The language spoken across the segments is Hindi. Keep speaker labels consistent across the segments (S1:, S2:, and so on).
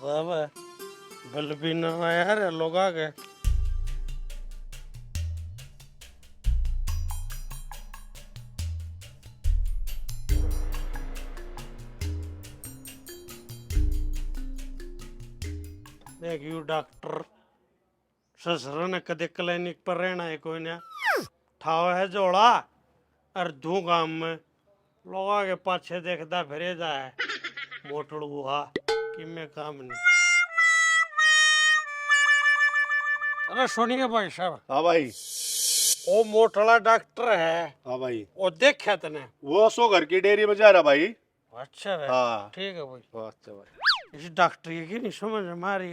S1: साहब बिल भी ना यार लोग आ गए। देख यू डॉक्टर ससुर ने कदे क्लिनिक पर रहना है कोई ना ठाव है जोड़ा और धू गाम में लोग आगे पाछे देखता फिरे जाए मोटड़ गुहा कि मैं काम नहीं। अरे सुनिए भाई साहब।
S2: हाँ भाई।
S1: वो मोटड़ा डॉक्टर है।
S2: हाँ भाई।
S1: वो देखा तने
S2: वो सो घर की डेयरी में जा रहा भाई।
S1: अच्छा है।
S2: हाँ
S1: ठीक है भाई।
S2: अच्छा भाई।
S1: इस डॉक्टर की नहीं समझ हमारी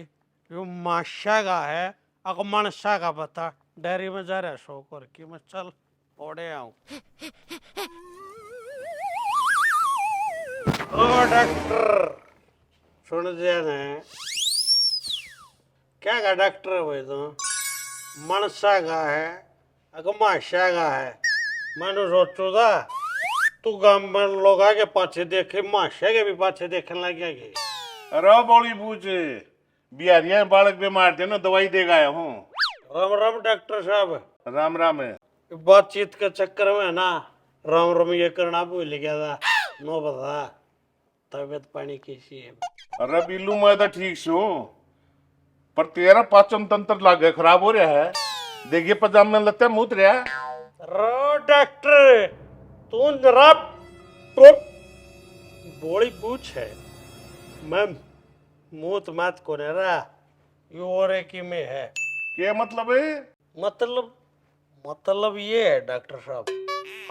S1: यो माशा का है अगर मनसा का पता डेयरी में जा रहा है सो कर कि मैं चल ओढ़े आऊं। ओ डॉक्टर सुन दिया ने क्या का डॉक्टर है भाई तो मनसा का है अगर माशा का है मैंने सोचू था तू गांव में लोग आगे पाछे देखे माशा के भी पाछे देखने लग गए।
S2: अरे बड़ी पूछ बिहारिया बालक बीमार थे ना दवाई देगा आया हूँ।
S1: राम राम डॉक्टर साहब।
S2: राम राम है।
S1: बातचीत के चक्कर में ना राम राम ये करना भूल गया था। नो बता तबीयत पानी कैसी है?
S2: अरे बिल्लू मैं तो ठीक से हूँ पर तेरा पाचन तंत्र लागे खराब हो रहा है। देखिए पजामे में लगता है मुँह रहा है।
S1: रो डॉक्टर तू जरा तो बोली पूछ है मैं मूत मात को ने रहा यो और की में है
S2: क्या मतलब है?
S1: मतलब ये है डॉक्टर साहब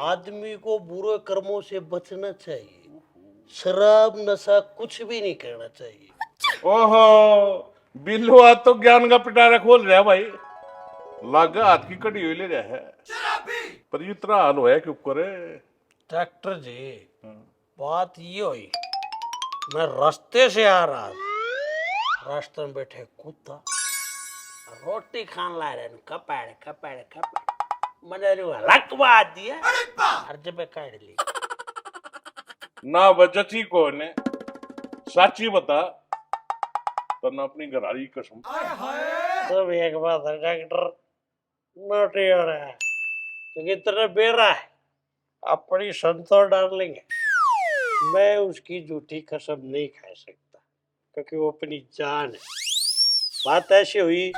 S1: आदमी को बुरे कर्मों से बचना चाहिए शराब नशा कुछ भी नहीं करना चाहिए।
S2: ओहो बिल्लू आज तो ज्ञान का पिटारा खोल रहा है भाई। लागा हाथ की कड़ी हुई ले रहा है पर इतना हाल होया क्यों करे?
S1: डॉक्टर जी बात ये हुई मैं रास्ते से आ रहा था रास्ते में बैठे कुत्ता रोटी खान ला रहे कपाड़ कपाड़ कपाड़ मैंने लकवा दिया और जब काट ली
S2: ना बच्चा ठीक हो ने साची बता तो ना अपनी घरारी कसम।
S1: सब एक बात है डॉक्टर नोटी हो रहा है क्योंकि तेरे बेरा है अपनी संतोष डार्लिंग है मैं उसकी झूठी कसम नहीं खा सकता क्योंकि वो अपनी जान है। बात ऐसी हुई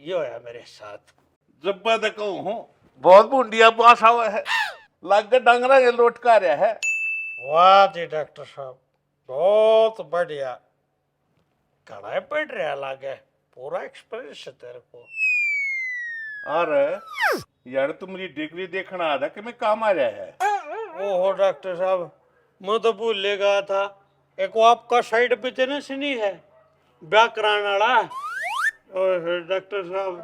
S1: यो है मेरे साथ
S2: जब मैं कहूँ हूँ बहुत बुंडिया पास हुआ है लागे डंगरा के लौटका रहा है।
S1: वाह जी डॉक्टर साहब बहुत बढ़िया कड़ाई पड़ रहा लागे पूरा एक्सपीरियंस है तेरे को।
S2: अरे यार तुम मेरी डिग्री देखना आ था कि मैं काम आ रहा है।
S1: ओहो डॉक्टर साहब मैं तो भूल गया था एक वो आपका साइड बिजनेस नहीं है ब्याह कराने वाला। ओए डॉक्टर साहब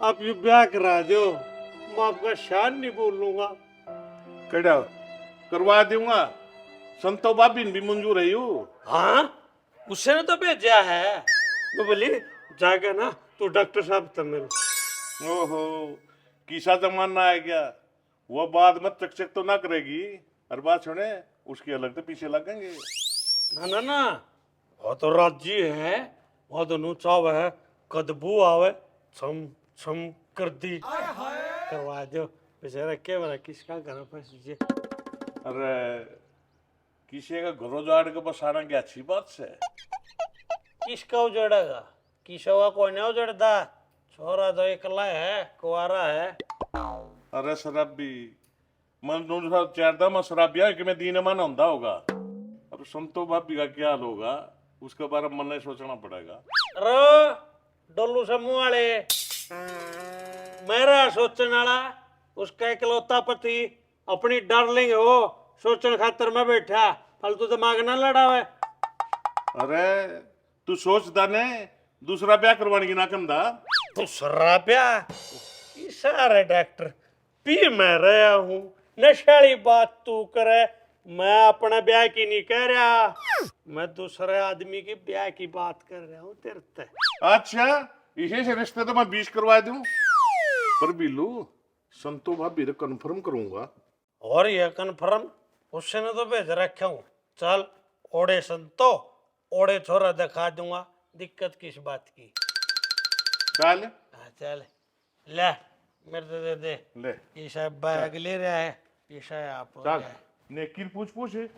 S1: आप ये ब्याह करा दो मैं आपका शान नहीं बोलूंगा।
S2: कड़ा करवा दूंगा संतो भाभी भी मंजूर है यू।
S1: हाँ उसने तो भेजा है मैं बोली जाएगा ना तो डॉक्टर साहब तो मिल।
S2: ओहो किसा जमाना है क्या? वो बाद में चक तो ना करेगी हर बात सुने उसकी अलग तो पीछे लगेंगे।
S1: ना ना ना वो तो राजी है वो तो नूचाव है कदबू आवे छम छम कर दी करवा दो बेचारा क्या बना किसका घर फंस दीजिए।
S2: अरे किसी का घरों जाड़ के बसाना क्या अच्छी बात से?
S1: किसका उजड़ेगा किसका कोई नहीं उजड़ता छोरा तो इकला है कुआरा है।
S2: अरे शराबी मन चारदा में शराबिया कि मैं दीन मन होता होगा अब संतो भाभी का क्या हाल होगा उसके बारे में मन नहीं सोचना पड़ेगा।
S1: अरे डोलू समूह वाले मेरा सोचने वाला उसका इकलौता पति अपनी डार्लिंग है वो, सोचने खातर मैं बैठा, फालतू दिमाग ना लड़ावे।
S2: अरे तू सोचदा ने दूसरा ब्याह करवाने की ना कंदा।
S1: दूसरा ब्याह? सारे डॉक्टर पी मैं रहा हूँ, नशाली बात तू करे। मैं अपने ब्याह की नहीं कह रहा, मैं दूसरे आदमी की ब्याह की बात कर रहा हूँ तेरे से।
S2: अच्छा इसे से रिश्ते तो मैं 20 करवा दूं, पर बिल्लू संतो भाभी रे कन्फर्म करूंगा।
S1: और ये कन्फर्म उसने तो भेज रखा हूँ। चल ओड़े संतो, ओड़े छोरा दिखा दूंगा, दिक्कत किस बात की।
S2: चल
S1: हाँ चल, ले मेरे से दे दे।
S2: ले
S1: ये शायद बैग ले रहा है, ये शायद आप हो
S2: चल
S1: गया है।
S2: नेकी पूछ पूछ है।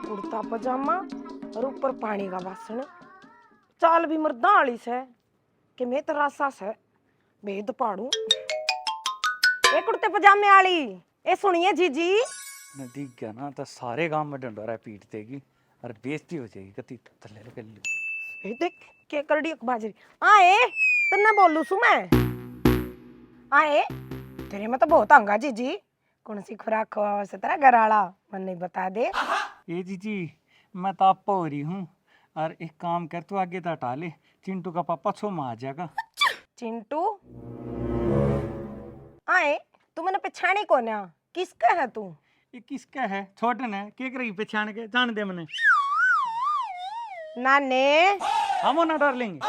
S3: कुर्ता पजामा और ऊपर पानी का बासन, चाल भी मर्दा वाली से कि मैं तरासा से भेद पाड़ू। ए कुर्ते पजामे वाली, ए सुनिए जीजी।
S4: नदी गया ना तो सारे गांव में डंडोरा पीट देगी और बेइज्जती हो जाएगी। कति थल्ले कर ली।
S3: ए देख के करड़ी एक बाजरी आए, तन्ना बोलू सु मैं आए। तेरे में तो बहुत आंगा जीजी, कौन सी खुराक खवा से तेरा घर वाला मन नहीं बता दे।
S4: ये जीजी मैं तो आप हो रही हूँ, और एक काम कर तू आगे तो हटा ले, चिंटू का पापा छो में आ जाएगा।
S3: चिंटू आए, तू मैंने पहचानी कौन है, किसका है तू?
S4: ये किसका है? छोटन है के रही पहचान के, जान दे मने।
S3: नाने
S4: हम ना डार्लिंग।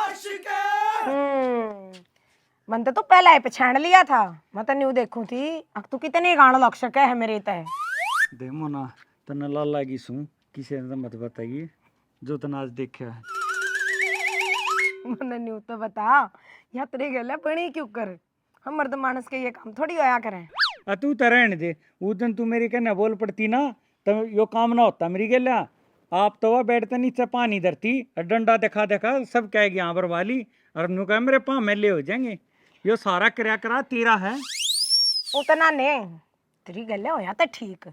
S3: मन तो पहला ही पहचान लिया था, मैं तो न्यू देखूं थी। अब तू कितने गाना लग सके है मेरे तय।
S4: दे मोना तना लाल लागी सू, किसी ने तो मत बताइए जो तना आज देखा है।
S3: मैंने न्यू तो बता, यहाँ तेरे गले पड़ी क्यों कर, हम मर्द मानस के ये काम थोड़ी होया करें।
S4: तू तो रहने दे, उस दिन तू मेरी कहना बोल पड़ती ना तो यो काम ना होता मेरी गला। आप तो वह बैठते नीचे पानी धरती और डंडा दिखा दिखा सब कहेगी यहाँ पर वाली, और नु कह मेरे पाँव मेले हो जाएंगे। यो सारा क्रिया करा तेरा है।
S3: उतना ने तेरी गले होया तो ठीक,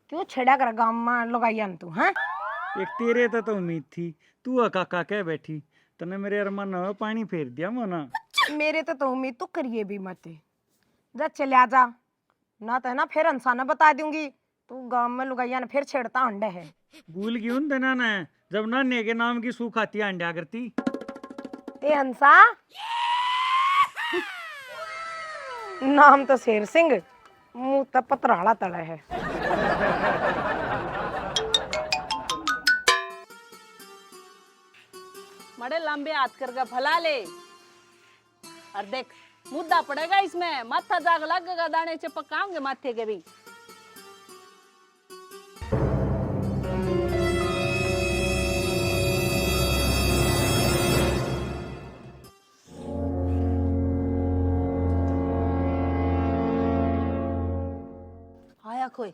S3: क्यों छेड़ा कर गाँव में लगाइया तू? हाँ
S4: एक तेरे तो उम्मीद थी, तू काका कह बैठी, तने मेरे अरमान में पानी फेर दिया मोना।
S3: मेरे तो उम्मीद तो करिए भी मत, जा चले जा ना, तो है ना फिर इंसान बता दूंगी तू गांव में लुगाइया ने फिर छेड़ता अंडे है।
S4: भूल गई उन दिना ने जब नाने के नाम की सूख आती अंडा करती।
S3: ए हंसा नाम तो शेर सिंह, मुंह तो पतराला तड़ा है।
S5: बड़े लंबे हाथ करके फैला ले, और देख मुद्दा पड़ेगा इसमें, माथा जाग लगेगा, दाने से पकाऊंगे माथे के भी। आया कोई?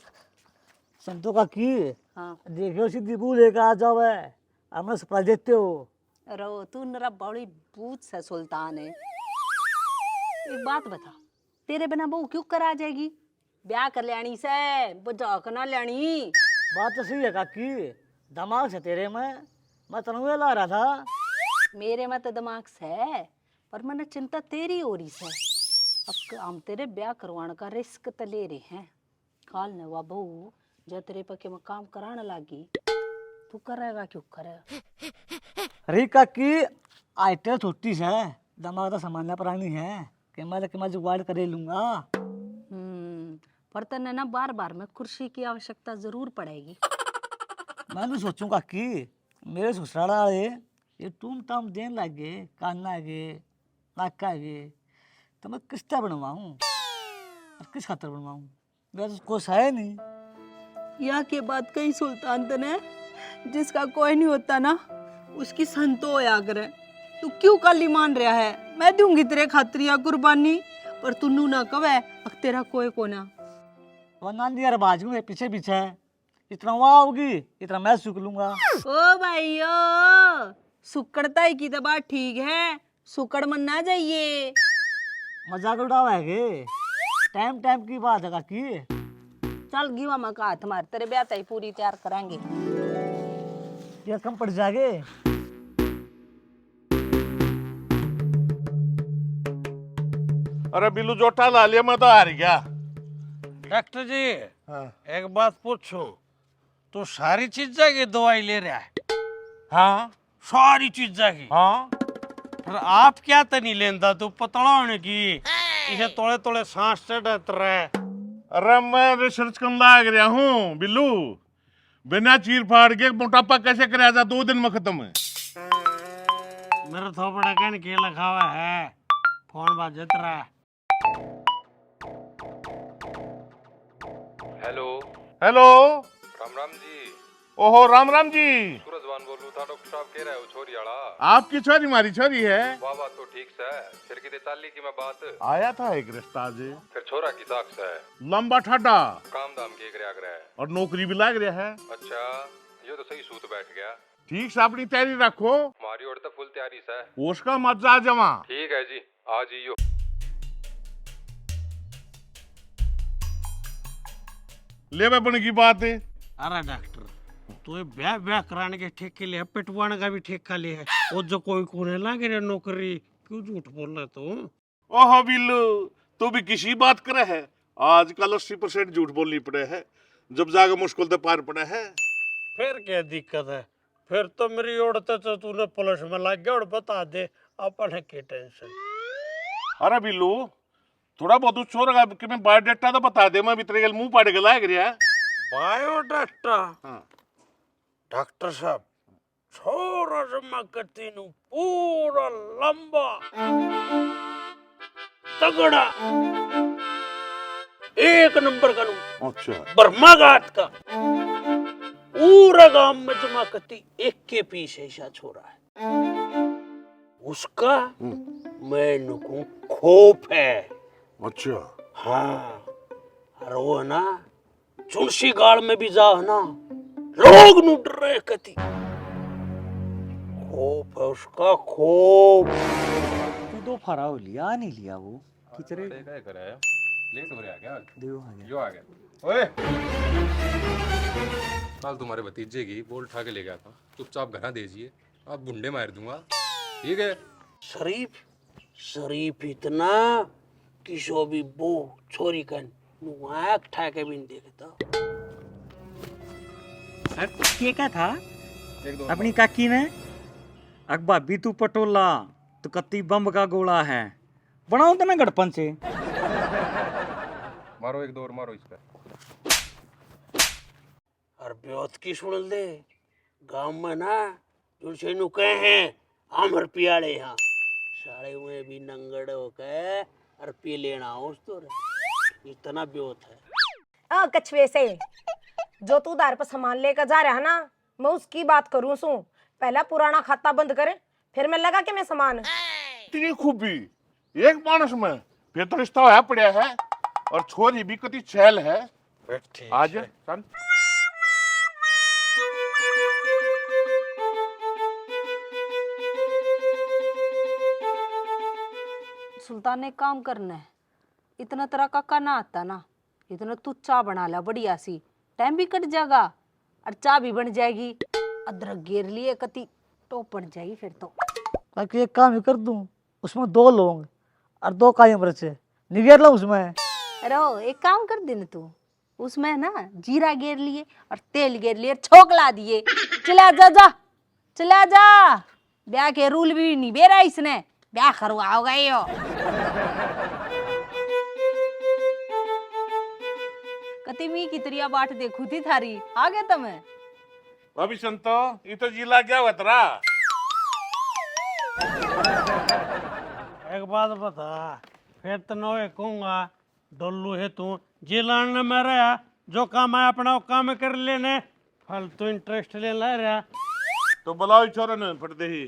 S6: संतो का की
S5: हाँ
S6: देखो सीधी बू लेकर आ जाओ है, हमें सप्लाई देते हो।
S5: रो तू नरा बड़ी बूझ से सुल्तान है। एक बात बता, तेरे बिना बहू क्यों करा जाएगी? ब्याह कर लेनी से बुझाक ना लेनी।
S6: बात तो सही है काकी, दिमाग से तेरे में मैं तनवे ला रहा था।
S5: मेरे में तो दिमाग से, पर मैंने चिंता तेरी हो रही से। अब हम तेरे ब्याह करवाने का रिस्क तो ले रहे हैं, काल ने वह बहू जो तेरे पके में काम कराने लगी, तू करेगा क्यों करेगा?
S6: अरे काकी आइटल छोटी से दिमाग तो सामान्य प्राणी है कि मैं जुगाड़ कर लूंगा।
S5: पर तने ना बार बार में कुर्सी की आवश्यकता जरूर पड़ेगी।
S6: मैं भी सोचूं काकी, मेरे ससुराल वाले ये तुम ताम देन लागे, कान लागे, नाक आगे, तो मैं किस्ता बनवाऊं और किस खातर बनवाऊं? मेरा तो कुछ है नहीं।
S5: यह के बात कही सुल्तान तने, जिसका कोई नहीं होता ना उसकी संतो होया करे। तू क्यों काली मान रहा है? मैं दूंगी तेरे खातिर कुर्बानी, पर तू नू ना कवे अब तेरा कोई कोना।
S6: वरना यार बाजू में पीछे पीछे है, इतना वहाँ होगी इतना मैं सूख लूंगा।
S5: ओ भाई ओ, सुकड़ता ही की तो बात ठीक है, सुकड़ मन ना जाइए।
S6: मजाक उड़ावा है के? टाइम टाइम की बात है काकी।
S5: चल गीवा मैं का हाथ मार, तेरे ब्याह तई पूरी तैयार करांगे।
S6: ये कम पड़ जागे।
S2: अरे बिल्लू जोटा ला लिया, मैं तो हार गया।
S1: डॉक्टर जी
S2: हाँ
S1: एक बात पूछूं, तू सारी चीजें की दवाई ले रहा है?
S2: हाँ
S1: सारी चीजें की?
S2: हाँ।
S1: फिर आप क्या तो नहीं लेंदा, तू पतला होने की इसे तोड़े तोड़े सांस चढ़त रहे।
S2: अरे मैं रिसर्च करने लाग रहा हूँ बिल्लू। बिना चीर फाड़ के मोटापा कैसे कराया जा 2 दिन में खत्म है।
S1: मेरे थोपड़े कहने के लिखा हुआ है, फोन बाजत रहा है।
S7: हेलो।
S2: हेलो।
S7: राम राम जी।
S2: ओहो राम राम जी।
S7: सूरजवान बोलू था, डॉक्टर साहब कह रहे हो छोरी आला।
S2: आपकी छोरी हमारी छोरी है।
S7: वाह वाह, तो ठीक से फिर किते चाली की मैं बात।
S2: आया था एक रिश्ता आज,
S7: फिर छोरा की ताक से
S2: लंबा ठाडा
S7: काम दाम के करया करे।
S2: और नौकरी भी लाग रहा है।
S7: अच्छा, ये तो सही सूत बैठ गया।
S2: ठीक से अपनी तैयारी रखो।
S7: हमारी ओर तो फुल तैयारी से।
S2: उसका मजा जमा।
S7: ठीक है जी, आ जियो।
S2: ले बन की बात है।
S1: अरे डॉक्टर, तो ये ब्याह ब्याह कराने के ठेके लिए, पिटवाने का भी ठेका ले है, वो जो कोई कोने लागे रे नौकरी, क्यों झूठ बोल रहे तू?
S2: ओहो बिल्लू, तू भी किसी बात करे है। आजकल 80% झूठ बोलनी पड़े है, जब जाके मुश्किल तो पार पड़े है।
S1: फिर क्या दिक्कत है? फिर तो मेरी ओढ़ते तो तूने पुलिस में लग गया और बता दे, अपन है की टेंशन।
S2: अरे बिल्लू, थोड़ा बहुत छोरा कि मैं बायोडाटा तो बता दे, मैं भीतर मुंह पाड़ के लाग रहा है।
S1: बायोडाटा?
S2: हाँ।
S1: डॉक्टर साहब, छोरा जमा करती नु पूरा लंबा तगड़ा एक नंबर का नु
S2: अच्छा।
S1: बर्माघाट का पूरा गांव में जमा करती एक के पीछे ऐसा छोरा है, उसका मैं नुकू खोप है।
S2: अच्छा।
S1: हाँ, और वो है ना चुनसी गाड़ में भी जा ना लोग नु डरे कती। खोप है उसका, खोप।
S4: तू दो फरा हो लिया नहीं लिया वो किचरे
S7: क्या करे ले तो आ गया।
S4: देव आ गया।
S7: जो आ गया। ओए, कल तुम्हारे भतीजे की बोल उठा के ले गया था, चुपचाप घर दीजिए, आप बुंडे मार दूंगा। ठीक है।
S1: शरीफ शरीफ इतना कि शो भी बो छोरी कन नुआक ठाके भी नहीं देखता।
S4: ये क्या था?
S7: एक दो
S4: अपनी काकी ने अकबा भी तू पटोला तो कत्ती बम का गोला है, बनाओ तो ना गड़पन से।
S7: मारो, एक दो और मारो इस पे।
S1: और ब्योत की सुन दे, गांव में ना तुलसी नु कहे हैं आमर पियाड़े यहाँ साड़े हुए भी नंगड़ होके और पी लेना उस तो रे, इतना ब्योत है।
S3: कछुए से जो तू उधार पर सामान लेकर जा रहा है ना, मैं उसकी बात करूं सू। पहला पुराना खाता बंद करे, फिर मैं लगा के मैं सामान।
S2: इतनी खूबी एक मानस में, फिर तो रिश्ता होया पड़ा है। और छोरी भी कति छैल है। आज सन
S5: सुल्तान ने काम करना है, इतना तेरा काका ना आता ना, इतना तू चाय बना ला बढ़िया सी, टाइम भी कट जाएगा और चाय भी बन जाएगी। अदरक गेर लिए कति टोप बन जाएगी फिर तो।
S6: काकी एक काम ही कर दूं, उसमें 2 लौंग और 2 काली मिर्च निगेर लो उसमें।
S5: अरे एक काम कर दे ना तू, उसमें ना जीरा गेर लिए और तेल गेर लिए, छोकला दिए, चला जा जा, चला जा। ब्याह के रूल भी नहीं बेरा इसने, ब्याह करवाओगा यो। कति मी कितरिया बाट देखू थी थारी, आ गया तमें।
S2: अभी संतो ये तो जिला क्या हुआ तेरा।
S1: एक बात बता, फिर तो नोए कहूंगा डोलू है तू, जिलान ने मेरा जो काम है अपना वो काम कर लेने, फालतू इंटरेस्ट ले ला रहा।
S2: तो बुलाओ छोरा ने फट ही।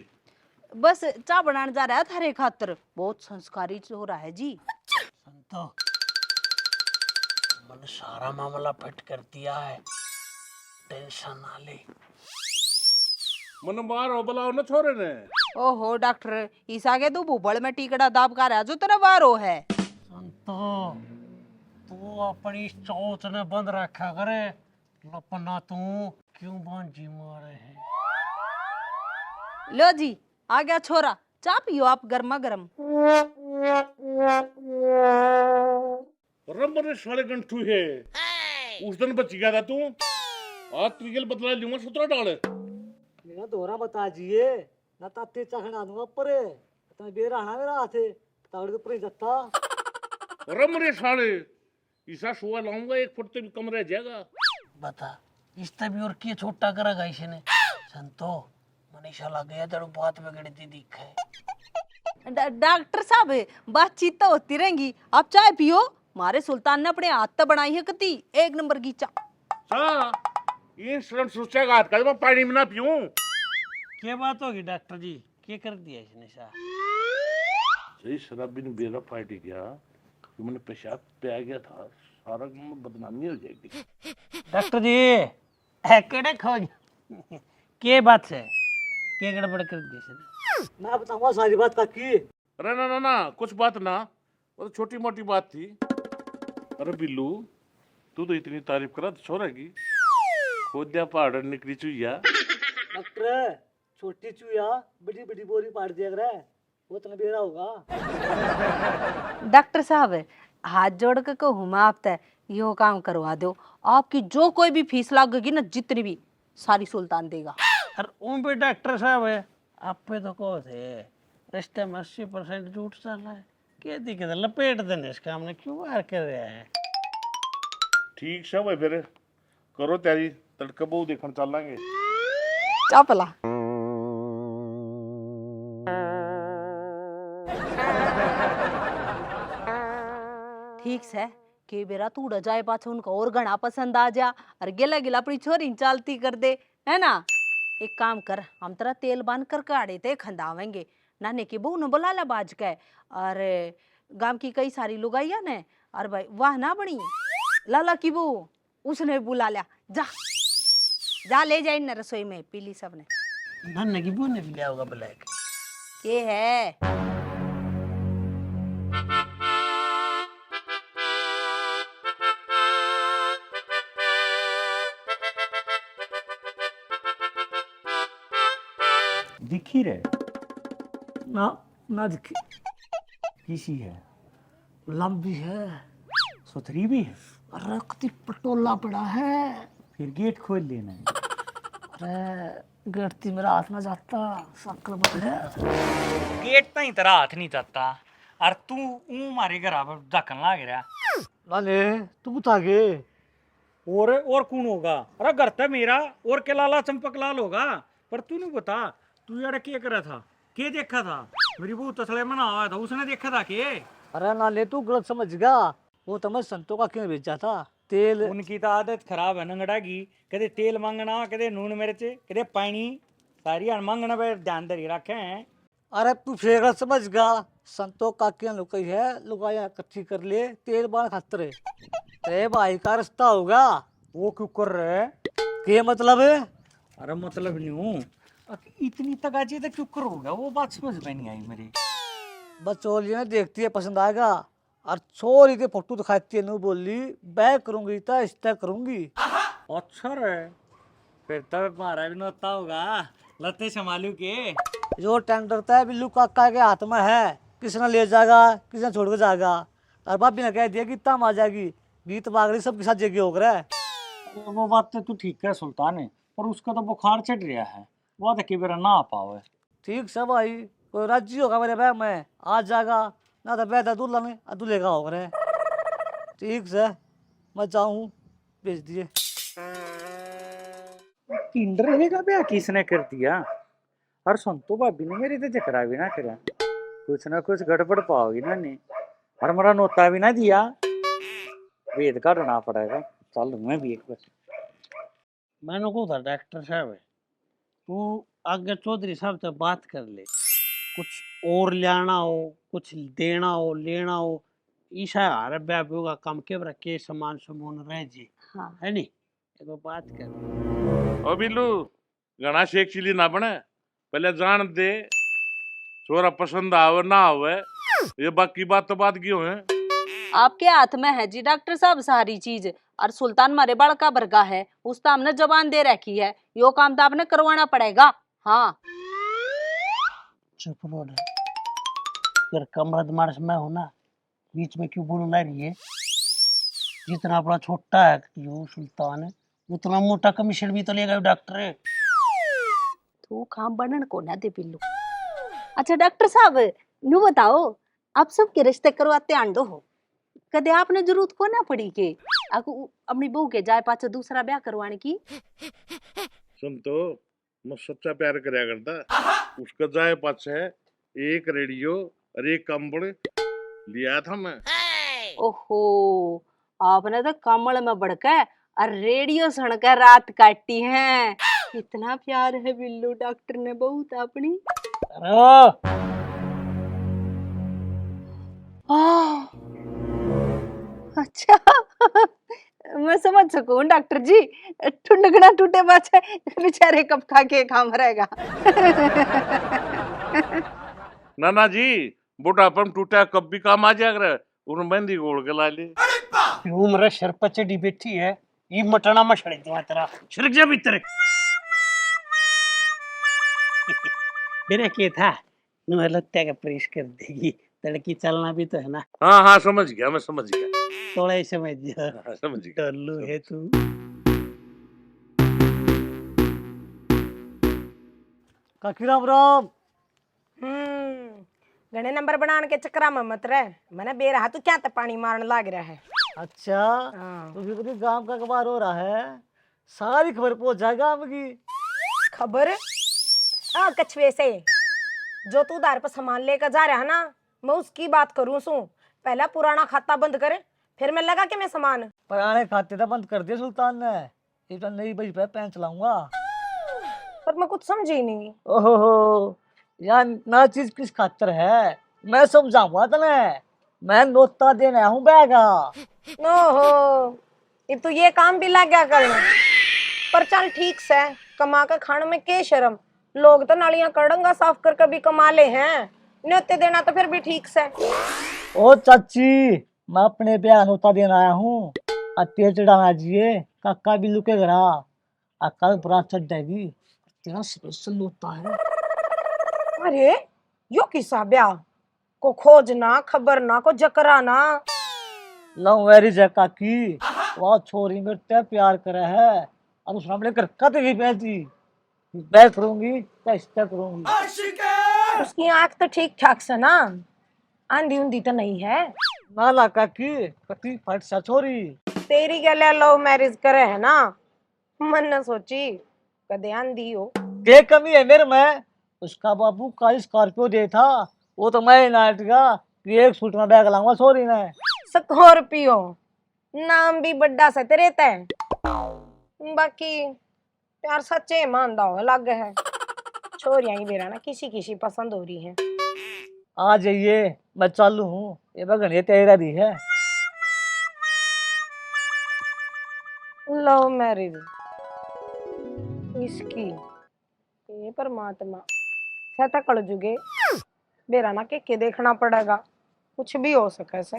S5: बस चाय बनाने जा रहा है थारे खातर, बहुत संस्कारी हो रहा है जी।
S1: संतो, मैंने सारा मामला फिट कर दिया है, टेंशन ना ले।
S2: मन मारो बुलाओ ना छोरे ने।
S5: ओहो डॉक्टर ईसा के तू भूबड़ में टीकड़ा दाब का रहा जो तेरा वारो है।
S1: संतो तू अपनी चौथ ने बंद रखा करे, लपना तू क्यों बांझी मारे है।
S5: लो जी आ गया छोरा, चाय पियो आप गर्मा गर्म।
S2: रंबर साले गंठू है, उस दिन बच गया था तू, आज त्रिगल बदला लूंगा 17 डाल।
S6: मेरा दोहरा बता जिए ना ताते चाखना दूंगा परे तने बेरा आना मेरा हाथे तावड़े तो परे जत्ता।
S2: रंबर साले ईसा सोआ लाऊंगा 1 फुट तक कम रह जाएगा।
S1: बता इससे भी और क्या छोटा करेगा इसने। संतो मनीषा लग गया तेरे बात बिगड़ती दिख है।
S5: डॉक्टर साहब बातचीत तो होती रहेंगी, आप चाय पियो। मारे सुल्तान ने अपने हाथ तो बनाई है कती 1 नंबर की चाय।
S2: ये शर्म सोचेगा हाथ का मैं पानी में ना पीऊं।
S1: क्या बात होगी डॉक्टर जी, क्या कर दिया इसने सा।
S2: सही शराबी ने बेरा पार्ट गया कि मैंने पेशाब पे आ गया था, सारा काम बदनामी हो जाएगी।
S1: डॉक्टर जी है केड़े खोज के बात है, क्या गड़बड़ कर दी इसने।
S6: मैं बताऊंगा सारी बात काकी।
S2: अरे ना ना ना कुछ बात ना, वो तो छोटी मोटी बात थी। अरे बिल्लू तू तो इतनी तारीफ करा छोरा की, खोद दिया पहाड़ निकली चुईया।
S6: डॉक्टर छोटी चूया बड़ी बड़ी बोरी पाड़ दिया करे वो तने बेरा होगा।
S5: डॉक्टर साहब हाथ जोड़ के कहूँ मैं आप तय यो काम करवा दो, आपकी जो कोई भी फीस लगेगी ना जितनी भी सारी सुल्तान देगा।
S1: और उन पे डॉक्टर साहब है आप पे तो कहो थे रिश्ते में 80% झूठ चल रहा है, क्या दिक्कत है, लपेट देने इस काम ने क्यों बाहर कर रहा है।
S2: ठीक सब है फिर करो तैयारी, तड़का बहु देखने चलेंगे।
S5: चापला ठीक है के बेरा तू उड़ जाए पाछे उनको और घना पसंद आ जा और गिला गिला अपनी छोरी चालती कर दे है ना। एक काम कर हम तेरा तेल बांध कर काढ़े ते खंदावेंगे, नाने की बहू ने बुला ला बाज के, और गांव की कई सारी लुगाइया ने, और भाई वाह ना बनी लाला की बहू उसने बुला लिया, जा जा ले जाए न रसोई में पीली सब ने।
S1: नन्हे की बहू ने भी लिया होगा ब्लैक।
S5: ये है
S4: दिखी रे
S6: ना ना दिखी।
S4: किसी है,
S6: लंबी है,
S4: सुथरी भी है।
S6: रक्ति पटोला पड़ा है।
S4: फिर गेट खोल लेना है।
S6: अरे गिरती मेरा हाथ में जाता शक्ल बदले।
S4: गेट तो ही तेरा हाथ नहीं जाता और तू मारे घर पर धक्कन लाग रहा।
S6: लाले तू बता गे
S4: और कौन होगा? अरे घर तो मेरा और के लाला चंपक लाल होगा, पर तू नहीं बता तू यार क्या कर रहा था, क्या देखा था? मेरी बहू तसले मना आया था, उसने देखा था के?
S6: अरे नाले तू गलत समझ गया, वो तो मैं संतों का क्यों भेजा था तेल।
S4: उनकी तो आदत खराब है नंगड़ा की, कदे तेल मांगना, कदे नून मिर्च, कदे पानी, सारी मांगना पे ध्यान धरी रखे हैं।
S6: अरे तू फिर गलत समझ गया, संतों का क्यों लुकाई है, लुकाया इकट्ठी कर ले तेल बाल खातर तेरे भाई का रिश्ता होगा।
S4: वो क्यों कर रहे?
S6: के मतलब है?
S4: अरे मतलब नहीं हूँ, इतनी तगाजी तो क्यों करोगे? वो बात समझ में नहीं आई मेरी।
S6: बचौली ने देखती है पसंद आएगा, और छोरी के फोटो दिखाती है, नू बोली बैग करूंगी तो इस्ता करूंगी।
S4: अच्छा रे, फिर तो तुम्हारा भी नोता होगा, लते संभालू के।
S6: जो टेंडर था बिल्लू काका के हाथ में है, किसने ले जाएगा किसने छोड़ के जाएगा। और भाभी ने कह दिया कि तम आ जाएगी, गीत बागड़ी सबके साथ जगह हो रहा है।
S4: वो बात तो तू ठीक है सुल्तान है, पर उसका तो बुखार चढ़ रहा है, वो तो कि बेरा ना आ पावे।
S6: ठीक सब भाई, कोई राजी होगा मेरे बैग में आ जाएगा, ना तो बैठा दूल्हा ने दूल्हे का हो रहा है। ठीक से मैं जाऊँ, भेज दिए।
S4: किंडर का ब्याह किसने कर दिया? और संतो भाभी ने मेरी तो जकरा भी ना करा, कुछ ना कुछ गड़बड़ पाओगी ना नहीं, और मेरा नोता भी ना दिया, वेद काटना पड़ेगा। चल मैं भी एक बार
S1: मैंने को था डॉक्टर साहब है तू आगे चौधरी साहब से बात कर ले, कुछ और लेना हो, कुछ देना हो, लेना हो, ईशा हर ब्याह का काम के रखे सामान समून रह जी।
S5: हाँ
S1: है नी एक बात कर।
S2: ओ बिल्लू घना शेख चिली ना बने, पहले जान दे छोरा पसंद आवे ना आवे, ये बाकी बात तो बात क्यों है?
S5: आपके हाथ में है जी डॉक्टर साहब सारी चीज। और सुल्तान मारे बाल का भरगा है, उस तो हमने जबान दे रखी है, यो काम तो आपने करवाना पड़ेगा। हाँ
S1: चुप रो ना, अगर कमरद मार्स में हो ना, बीच में क्यों बोलना रही है? जितना बड़ा छोटा है यो सुल्तान है, उतना मोटा कमीशन भी तो लेगा डॉक्टर है।
S5: तू काम बनन को ना दे बिल्लू। अच्छा डॉक्टर साहब, न्यू बताओ, आप सबके रिश्ते करवाते आंडो हो, कदे आपने जरूरत को ना पड़ी के आपको अपनी बहू के जाए पाछे दूसरा ब्याह करवाने की?
S2: सुन तो, मैं सच्चा प्यार करया करता, उसका जाए पाछे एक रेडियो और एक कंबल लिया था मैं।
S5: ओहो, आपने तो कमल में बढ़के और रेडियो सुनकर रात काटी है। इतना प्यार है बिल्लू डॉक्टर ने बहुत अपनी।
S1: अरे
S5: आह, अच्छा मैं समझ सकूं डॉक्टर जी, ठुंडकना टूटे पाछे बेचारे कब खा के काम रहेगा।
S2: नाना जी, बुढ़ापन टूटा कब भी काम आ जाएगा, उन मेहंदी गोल के ला ले।
S1: क्यों मेरा सर पर चढ़ी बैठी है, ये मटना मछड़ी तो तेरा छिड़क जा भीतर। मेरा क्या था, नु लगता का प्रेस कर देगी, लड़की चलना भी तो है ना।
S2: हाँ हाँ समझ गया, मैं समझ गया।
S1: थोड़ा ही समझ जा,
S2: हाँ, समझ गया।
S1: टल्लू है तू।
S6: काकी राम राम।
S3: घने नंबर बनाने के चक्कर में मत रह, मैंने बेरहा तू क्या पानी मारने लाग रहा है।
S6: अच्छा,
S3: हाँ।
S6: तो फिर गांव का अखबार हो रहा है, सारी खबर पहुंच जाएगा गांव की।
S3: खबर कछुए से जो तू उधार पर सामान लेकर जा रहा है ना, मैं उसकी बात करूं सू। पहला पुराना खाता बंद करे, फिर मैं लगा के मैं सामान।
S6: पुराने खाते तो बंद कर दिए सुल्तान ने, ये तो नई बही पे पैन चलाऊंगा।
S3: पर मैं कुछ समझी नहीं।
S6: ओहो, यार ना चीज किस खातर है, मैं समझाऊंगा तने। मैं नोता देने आया हूँ बैगा।
S3: ओहो, ये तो ये काम भी लग गया करने। पर चल ठीक से, कमा कर खाने में के शर्म, लोग तो नालियां कड़ंगा साफ कर कभी कमा ले हैं, न्योते देना तो फिर भी ठीक से।
S6: ओ चाची, मैं अपने ब्याह नोता देने आया हूँ, तेल चढ़ाना जिए काका बिल्लू के घरा। कल बरात चढ़ जाएगी, तेरा स्पेशल नोता है।
S3: अरे यो किसा ब्याह को खोजना, खबर ना को जकराना।
S6: लव मैरिज है काकी, वह छोरी मेरे ते प्यार करे है, और उस सामने कर कद की पैसी मैं करूंगी क्या करूंगी।
S3: उसकी आंख तो ठीक ठाक से ना, आंधी उंधी तो नहीं है।
S6: ना ना काकी, कति फट सा छोरी।
S3: तेरी गले लव मैरिज करे है ना, मन न सोची कदे आंधी हो।
S6: के कमी है मेरे में, उसका बाबू का स्कॉर्पियो दे था, वो तो मैं नाट का कि एक सूट में बैग लाऊंगा छोरी ने।
S3: स्कॉर्पियो नाम भी बड्डा सा तेरे तय, बाकी प्यार सच्चे मानदा हो लग है। छोरियां ही बेरा ना किसी किसी पसंद हो रही है।
S6: आ जाइए, मैं चालू हूँ, ये बगन ये तेरा दी है।
S3: लव मैरिज इसकी, ये परमात्मा सता कल जुगे बेरा ना के देखना पड़ेगा, कुछ भी हो सके से।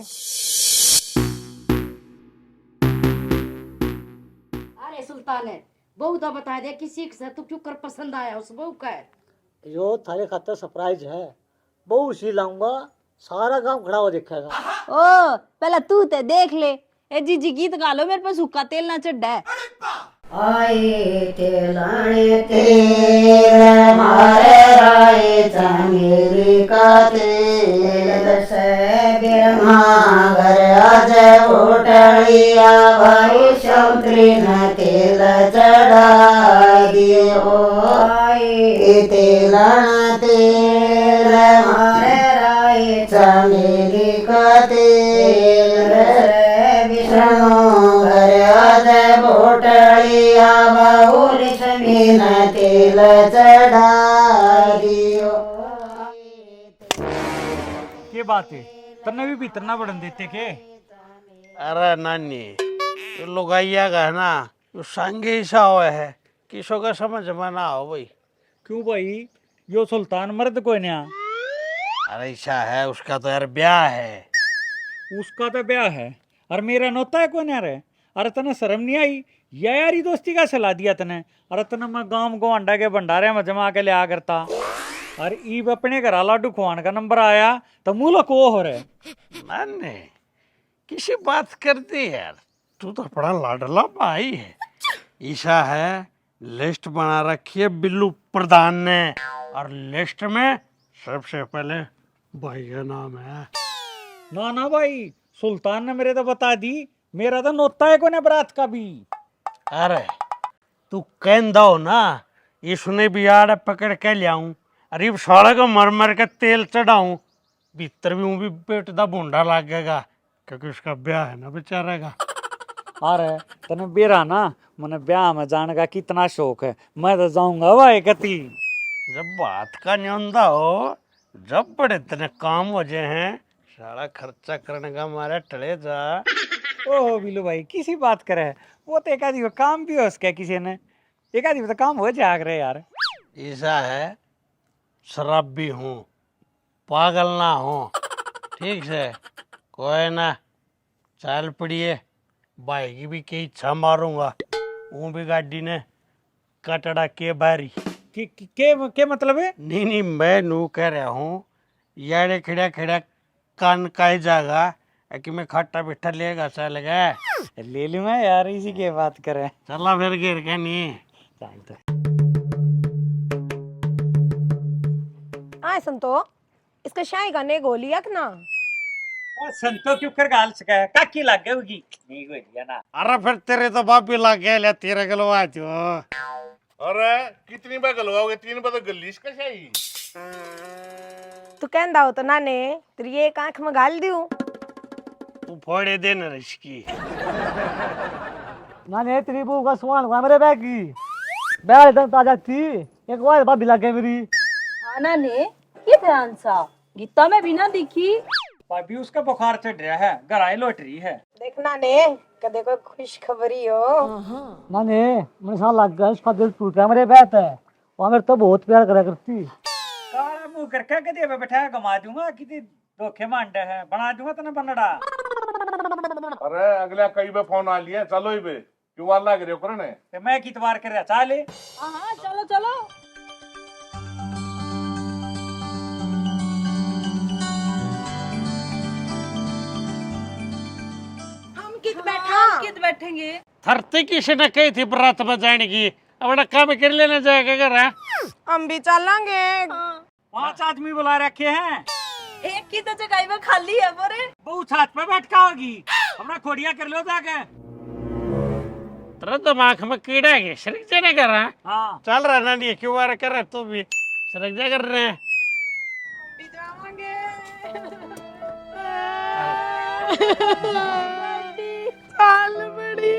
S8: अरे सुल्तान है, बहू तो बता दे किसी से तू क्यों कर पसंद आया उस बहू का है?
S6: यो थारे खातर सरप्राइज है, बहु सी लाऊंगा, सारा काम खड़ा हो देखेगा।
S5: ओ पहले तू ते देख ले। ए जीजी गीत गा लो, मेरे पे सूखा तेल ना चढ़ा है।
S9: आए तेलाने तेल मारे राय चांगेरी का तेल दस बिरमा घर आज होटलिया भाई शंकरी न तेल चढ़ा दियो। आए तेलाने तेल मारे राय चांगेरी का तेल विष्णु घर आज होटलिया बहुल समीन तेल चढ़ा दियो।
S4: के बात है, तन्ने भी भीतर ना बढ़न देते के?
S1: अरे नानी, ये लुगाइया का है ना, यो सांगे ही सा हुआ है, किसो का समझ में ना हो भाई।
S4: क्यों भाई, यो सुल्तान मर्द को न्या
S1: अरे ईशा है उसका तो यार ब्याह है।
S4: उसका तो ब्याह है और मेरा नोता है कौन यार है। अरे तने शर्म नहीं आई या यारी दोस्ती का सलाह दिया तने। अरे तने मैं गांव को अंडा के भंडारे में जमा के लिया करता और ईब अपने घर लाडू खुआन का नंबर आया तो मूलो को हो रहे
S1: मैंने किसी बात करती यार, तू तो बड़ा लाडला भाई है। ईशा है लिस्ट बना रखी है बिल्लू प्रधान ने और लिस्ट में सबसे पहले भाई का नाम है।
S4: ना ना भाई सुल्तान ने मेरे तो बता दी मेरा तो नोता है कोने बरात का भी।
S1: अरे तू कहंदा हो ना इसने भी यार पकड़ के लियाऊं अरे साले को मर मर के तेल चढ़ाऊं भीतर भी पेट दा भूंडा लागेगा क्योंकि उसका ब्याह है ना बेचारे का।
S4: अरे तने बेरा ना मने ब्याह में जाने का कितना शौक है, मैं तो जाऊंगा भाई कती।
S1: जब बात का न्योंदा हो जब बड़े इतने काम हो जाए हैं सारा खर्चा करने का हमारे टले जा।
S4: ओह बिल्लू भाई किसी बात करे वो तो एक आदमी काम भी हो उसका किसी ने एक आदमी तो काम हो जाग रहे यार।
S1: ऐसा है शराबी हूँ पागल ना हो ठीक से कोई ना चाल पड़िए भाई की भी की इच्छा मारूंगा वो भी गाड़ी ने कटड़ा के बारी
S4: के मतलब है।
S1: नहीं मैं नू कह रहा हूँ यारे खड़ा खड़ा कान का जागा कि मैं खट्टा पिट्ठा लेगा चल गए
S4: ले लूंगा यार इसी की बात करे।
S1: चला फिर गिर के नहीं
S3: आए संतो इसका शाही का ने गोली यक ना
S4: संतो क्यों कर गाल सका है काकी लग गई होगी नहीं गोलियां ना।
S1: अरे फिर तेरे तो बाप भी लग गया तेरे गलवा जो।
S2: अरे कितनी बार गलवाओगे 3 बार तो गलीस का चाहिए।
S3: तू कहंदा हो तो नाने तेरी एक आंख में गाल दियो
S1: तू फोड़े दे न इसकी।
S6: मैंने तेरी बहू का सुहान हुआ मेरे बैग की बैग एकदम ताजा थी एक बार भाभी लग गई मेरी।
S5: हाँ ना ने ये ध्यान सा गीता में भी ना दिखी।
S4: भाभी उसका बुखार चढ़ रहा है गराई लौट रही है।
S3: देखना ने कदे कोई खुशखबरी हो।
S6: मैंने मेरे साथ लग गया उसका दिल टूट गया मेरे बैठ है वहाँ मेरे तो बहुत प्यार करा करती।
S4: काला मुंह करके कदे पे बैठा घुमा दूंगा किसी धोखे मांडे है बना दूंगा तने बनड़ा।
S2: अरे अगला कई बार फोन आ लिया चलो ही बे क्यों वाल लग रहे हो करने
S4: ते मैं कितवार कर रहा चाले।
S5: हाँ चलो चलो
S3: हम
S5: कित बैठेंगे।
S1: थरती किसी ने कही थी बरात में जाने की अब काम कर लेने जाएगा घर है।
S3: हम भी चलेंगे
S4: 5 आदमी बुला रखे हैं
S5: एक की तो जगह में खाली है बोरे
S4: बहु छात पे बैठ का होगी अपना खोड़िया कर लो जाके।
S1: तेरा दिमाग में कीड़ा है शरीक जाने कर रहा
S4: हाँ
S1: चल रहा ना नहीं क्यों वार कर रहा तू भी शरीक जा कर रहे हैं।
S3: चाल बड़ी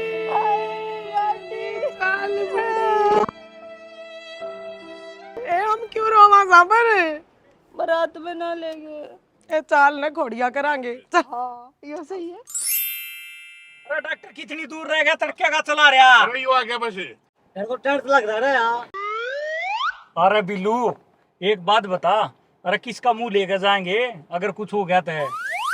S3: चाल बड़ी ए हम क्यों रोवा साबर
S5: बारात में ना लेंगे।
S3: ए चाल ना घोड़िया करांगे।
S5: हाँ ये सही है।
S4: अरे डॉक्टर कितनी दूर रह गया तड़के का चला रहा।
S2: अरे यू आ गया बस
S6: मेरे को डर लग रहा है यार।
S4: अरे बिल्लू एक बात बता अरे किसका मुंह लेकर जाएंगे अगर कुछ हो गया तो।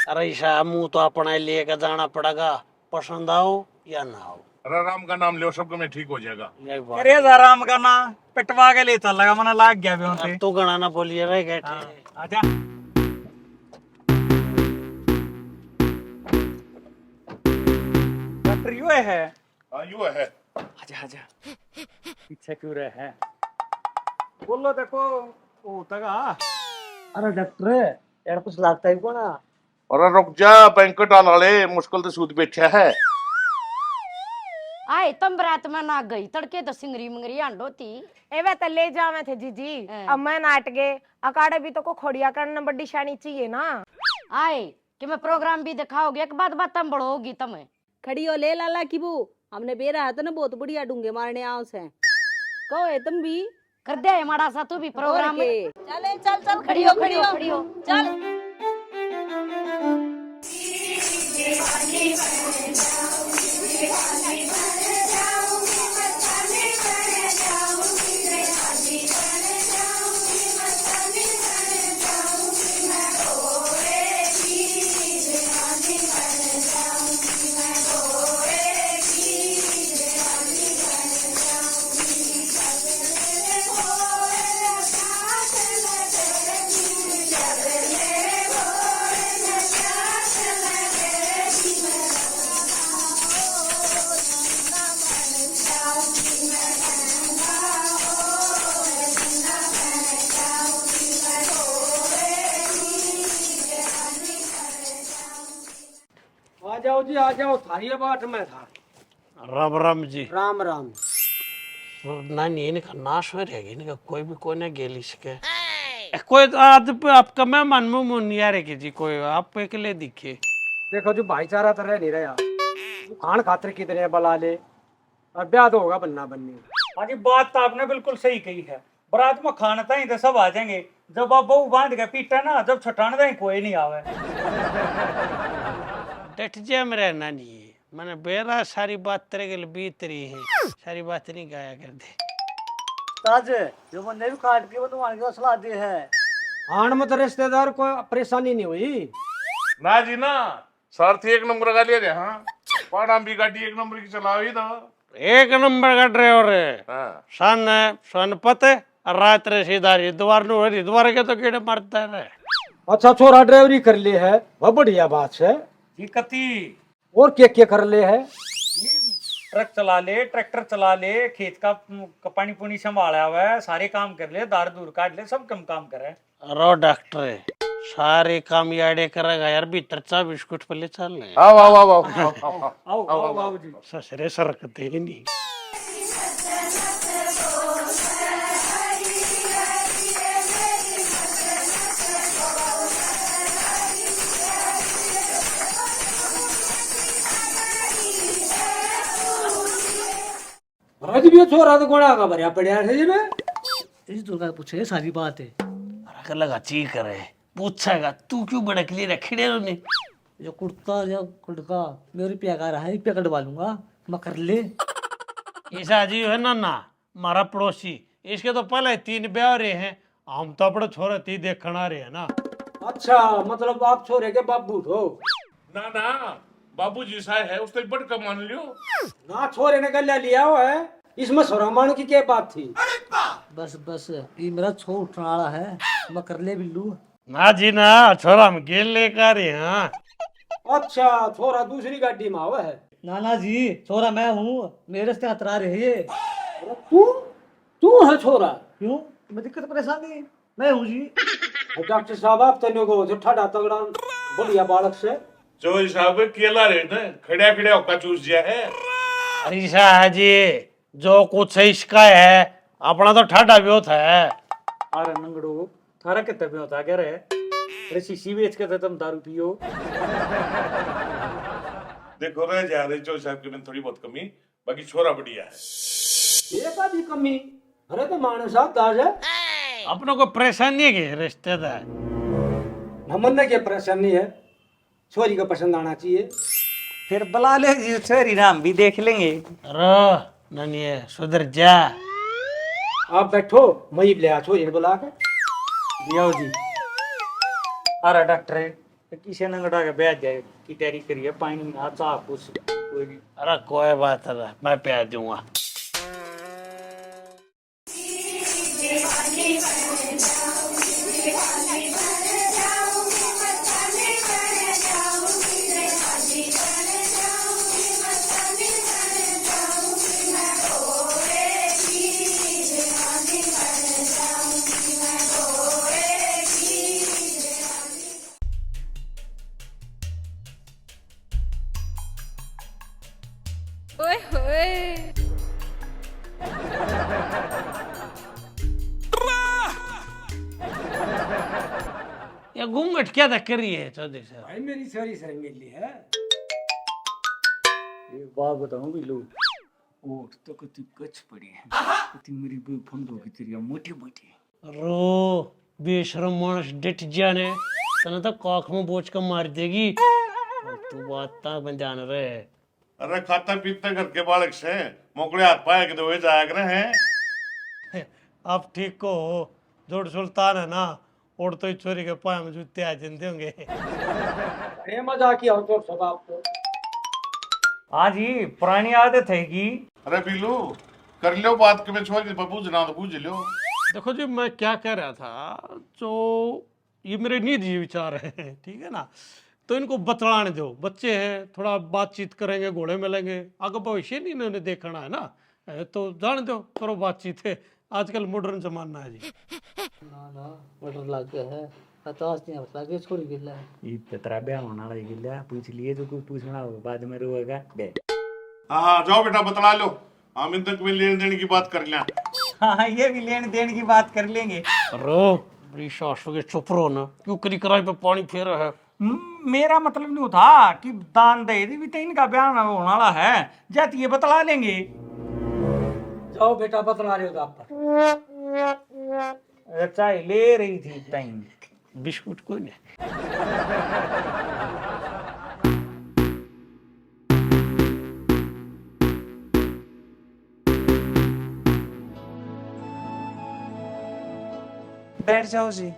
S1: अरे ईशा मुंह तो अपने लेकर जाना पड़ेगा पसंद आओ या ना आओ।
S2: अरे राम का नाम लो सबको में ठीक हो जाएगा।
S1: यही बात।
S4: अरे आराम करना पिटवा के ले चल लगा मना लाग गया भी उनसे।
S1: अब तो गणा ना बोलिए रह गए थे।
S4: आजा डॉक्टर यू है।
S2: हाँ यू है
S4: आजा आजा पीछे क्यों रहे हैं बोलो देखो वो तगा।
S6: अरे डॉक्टर यार कुछ लगता है को ना।
S2: अरे रुक जा बैंकट वाले मुश्किल तो सूद बैठा है।
S8: आए तम रात में ना गई तड़के तो सिंगरी मंगरी आंडो थी
S3: एवे तो ले जावे थे जीजी अब मैं नाट गए अकाड़े भी तो को खोड़िया करना बड़ी शानी चाहिए ना।
S8: आए कि मैं प्रोग्राम भी दिखाओगे एक बात बात तम बढ़ोगी तुम्हें
S5: खड़ी हो ले लाला की बू हमने बेरा है तो ना बहुत बढ़िया डूंगे मारने आओ से कहो है तुम भी
S8: कर दे हमारा सा तू भी प्रोग्राम में।
S5: चले चल चल
S8: खड़ी हो खड़ी हो खड़ी हो
S5: चल
S1: जाओ जी आ जाओ, थारी बाट में था। राम राम जी।
S9: राम राम।
S1: नानी इनका नाश हो रहेगी, इनका कोई भी कोने गेली सके। कोई आज आपका मेहमान मुंह नहीं आ रहे जी, कोई आप अकेले दिखे।
S10: देखो जो भाईचारा तो रह नहीं रहा, खान खातर कितने बला ले, और ब्याह तो होगा बनना बननी।
S4: हाँ जी, बात तो आपने बिल्कुल सही कही है। बारात में खाना था ही तो सब आ जाएंगे, जब आप बहू बांध के पीटा ना, जब छठान था कोई नहीं आवे।
S1: डट जा मेरा नानी, मैंने बेरा सारी बात तेरे के लिए बीत रही है, सारी बात नहीं गाया कर दे।
S6: ताज जो मैंने भी काट के बनवाने की सलाह दी है।
S10: आन में तो रिश्तेदार को परेशानी नहीं हुई
S2: ना जी ना, सारथी एक नंबर का ले रहे। हाँ, पाड़ा भी गाड़ी एक नंबर की चला हुई था।
S1: एक नंबर का ड्राइवर है,
S2: हाँ।
S1: सन पते और रात रे सीधा हरिद्वार नु, हरिद्वार के तो कीड़े मारता है।
S10: अच्छा छोरा ड्राइवरी कर ले है, वह बढ़िया बात है।
S4: जी कती
S10: और क्या कर ले है?
S4: ट्रक चला ले, ट्रैक्टर चला ले, खेत का पानी पुनी संभाला हुआ है, सारे काम कर ले, दार दूर काट ले, सब कम काम करे।
S1: रो डॉक्टर है, सारे काम याडे करेगा यार, भीतर चा बिस्कुट पले चल ले।
S2: आओ आओ आओ आओ
S4: आओ आओ आओ जी।
S1: ससरे सरकते ही नहीं।
S10: रज भी छोरा तो गोड़ा का भरिया पड़िया है जी में।
S6: इस दुर्गा पूछे सारी बात है।
S1: अरे लगा ची करे, पूछेगा तू क्यों भड़क ली रखड़े ने।
S6: जो कुर्ता या कुर्ता मेरे पे आ रहा है, पे कटवा लूंगा मैं, कर ले।
S1: ईसा जी है ना हमारा पड़ोसी, इसके तो पहले 3 ब्याह रहे हैं, हम तो अपने छोरे ती देखना रहे हैं ना।
S10: अच्छा मतलब आप छोरे के बाबू हो?
S2: ना ना, बाबू जी सा है, उसने बड़ का मान लियो
S10: ना, छोरे ने गल्या लिया हुआ है, इसमें सोरामान की क्या बात थी?
S6: बस बस ये मेरा छो उठने वाला है, मैं कर ले बिल्लू।
S1: ना जी ना, छोरा हम गेल लेकर रहे हैं।
S10: अच्छा छोरा दूसरी गाड़ी में आवा है?
S6: नाना जी छोरा मैं हूँ, मेरे से हतरा रहे ये।
S10: अरे तू है छोरा?
S6: क्यों, मैं दिक्कत परेशानी मैं हूँ जी।
S10: डॉक्टर साहब आप तेने को जो ठाडा तगड़ा बढ़िया बालक से
S2: जो हिसाब केला रे ना, खड़िया खड़िया होका चूस दिया है।
S1: अरे शाह जी, जो कुछ इसका है अपना तो ठाडा भी होता है।
S4: अरे नंगड़ो, थारा कितने पे होता क्या रे? अरे शीशी बेच के तो तुम दारू पियो।
S2: देखो रह जा रहे जो हिसाब की थोड़ी बहुत कमी, बाकी छोरा बढ़िया है।
S10: एक आधी कमी? अरे तो मानस साहब ताज है,
S1: अपनों को परेशानी है कि रिश्तेदार
S10: हमन ने क्या परेशानी है, छोरी का पसंद आना चाहिए।
S4: फिर बुला ले जी, छोरी नाम भी देख लेंगे।
S1: अरे ननिए सुधर जा।
S10: आप बैठो, मैं ही ले छोरी ने बुला के।
S4: दियाओ जी। अरे डॉक्टर किसी नंगड़ा के बैठ जाए की तैयारी करिए, पानी में हाथ साफ कुछ कोई भी।
S1: अरे कोई बात नहीं, मैं प्यार दूंगा।
S11: ओए होए।
S1: ये घूंघट क्या तक कर रही है चौधरी साहब?
S10: भाई मेरी छोरी सरंगेली है।
S4: एक बात बताऊं भी लोग, ओठ तो कितनी कच पड़ी है, कितनी मेरी भी फंदो की तेरी मोटी मोटी।
S1: रो बेशरम मानस डट जाने, तने तो काख में बोझ कर मार देगी। तू बात ता बन जान रहे।
S2: अरे खाता पीते घर के बालक से मोकड़े हाथ पाए के दो जाया करे हैं।
S1: आप ठीक को हो, जोड़ सुल्तान है ना, और तो चोरी के पाए में जूते आ जाते होंगे।
S10: अरे मजाक किया हो तो सब आपको।
S4: हाँ जी, पुरानी आदत है कि।
S2: अरे बिल्लू कर लो बात के, मैं छोड़ के बबूझ ना तो पूछ लो।
S1: देखो जी, मैं क्या कह रहा था, जो ये मेरे निजी विचार हैं, ठीक है ना, तो इनको बतलाने दो, बच्चे हैं, थोड़ा बातचीत करेंगे, घोड़े मिलेंगे, आगे भविष्य नहीं इन्होंने देखना है ना, तो जान दो, करो बातचीत है, आजकल मॉडर्न जमाना है जी।
S6: ना ना मटर लग गया है, हताश नहीं बता के छोड़ गिला
S4: ये तेरा ब्याह होने वाला गिल्ला पूछ लिए जो कुछ पूछना होगा बाद में रोएगा बे।
S2: हाँ जाओ बेटा बतला लो, हम इन तक में लेन देन की बात कर लें।
S4: हाँ ये भी लेन देन की बात कर लेंगे।
S1: अरे बड़ी सासू के चुप रहो ना, क्यों करी कराई पे पानी फेरा है।
S4: मेरा मतलब नहीं था कि दान दे दी भी तो इनका ब्याह होने वाला है, जाती ये बतला लेंगे।
S10: जाओ बेटा बतला रहे हो तो आप पर।
S4: चाय ले रही थी टाइम
S1: बिस्कुट कोई नहीं।
S11: बैठ जाओ जी।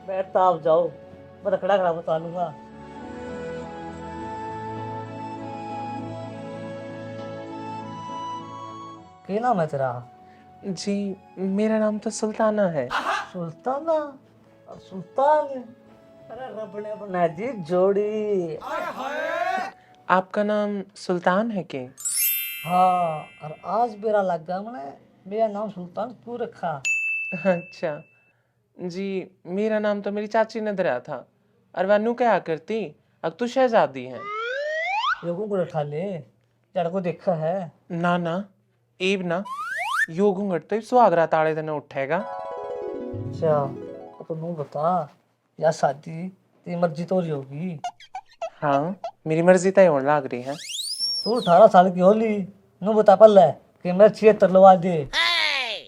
S6: बैठता आप जाओ, मैं तो खड़ा खड़ा बता लूंगा। क्या नाम है तेरा?
S11: जी मेरा नाम तो सुल्ताना है।
S6: सुल्ताना? सुल्तान? अरे रब ने बना दी जोड़ी।
S11: आपका नाम सुल्तान है के?
S6: हाँ, और आज मेरा लग गया मैंने मेरा नाम सुल्तान क्यों रखा?
S11: अच्छा जी, मेरा नाम तो मेरी चाची ने धरा था। और वानू क्या करती, अब तू शहजादी है।
S6: लोगों को उठा ले, जड़ को देखा है?
S11: ना ना एब ना, यो घूंघट तो सुहागरा ताड़े दिन उठेगा।
S6: अच्छा तो नू बता, या शादी तेरी मर्जी तो रही होगी?
S11: हाँ मेरी मर्जी तय होने लग रही है।
S6: तू 18 साल की होली, नू बता पल्ले कि मैं 76 लवा दे।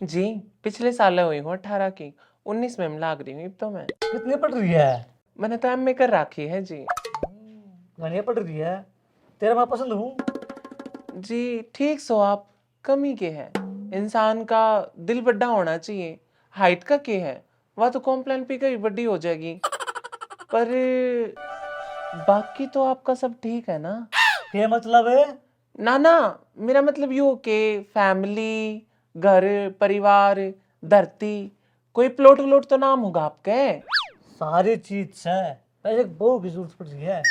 S11: जी पिछले साल हुई हूँ 18 की, 19 में लाग रही हूँ अब तो मैं।
S6: कितनी पढ़ रही है?
S11: मैंने तो एमए कर रखी है जी।
S6: घनी पढ़ रही है, तेरा मैं पसंद हूँ।
S11: जी ठीक सो आप कमी के है, इंसान का दिल बड़ा होना चाहिए, हाइट का के है वह तो कॉम्प्लेन पे कभी बड़ी हो जाएगी, पर बाकी तो आपका सब ठीक है ना?
S6: क्या मतलब है?
S11: ना ना मेरा मतलब यू के फैमिली, घर परिवार, धरती, कोई प्लॉट व्लॉट तो नाम होगा आपके?
S6: सारी चीज है, पहले बहुत की जरूरत पड़ रही है।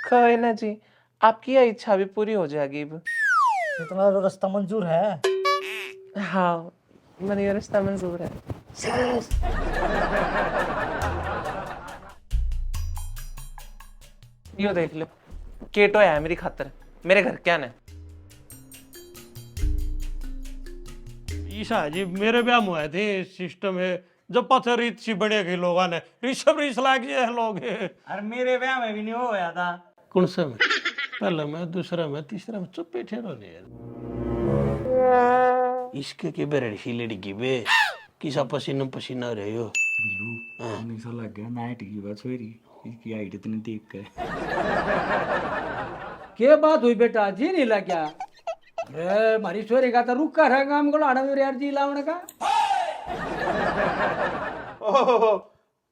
S11: कोई ना जी, आपकी यह इच्छा भी पूरी हो जाएगी अब।
S6: ये तुम्हारा रास्ता मंजूर है?
S11: हाँ मैंने ये रिश्ता मंजूर है। यो देख लो केटो है मेरी खातर, मेरे घर क्या ने।
S1: ईशा जी मेरे ब्याह में आए थे सिस्टम है, जब पत्थर रीत सी बढ़ेगी लोगों ने ऋषभ रीस लाग जाए लोग।
S4: और मेरे ब्याह में भी नहीं होया था।
S1: कौन से में? पहले में, दूसरा में, तीसरा में चुप बैठे रहो नहीं यार। इसके के बेरड़ी लड़की बे किसा पसीना पसीना रहे हो।
S4: बिल्लू सा लग गया नाइट की बात छोरी, इसकी हाइट इतनी देख के।
S10: क्या बात हुई बेटा, जी नहीं लग गया? अरे हमारी छोरी का तो रुका है काम को लाना मेरे यार जी लावण का।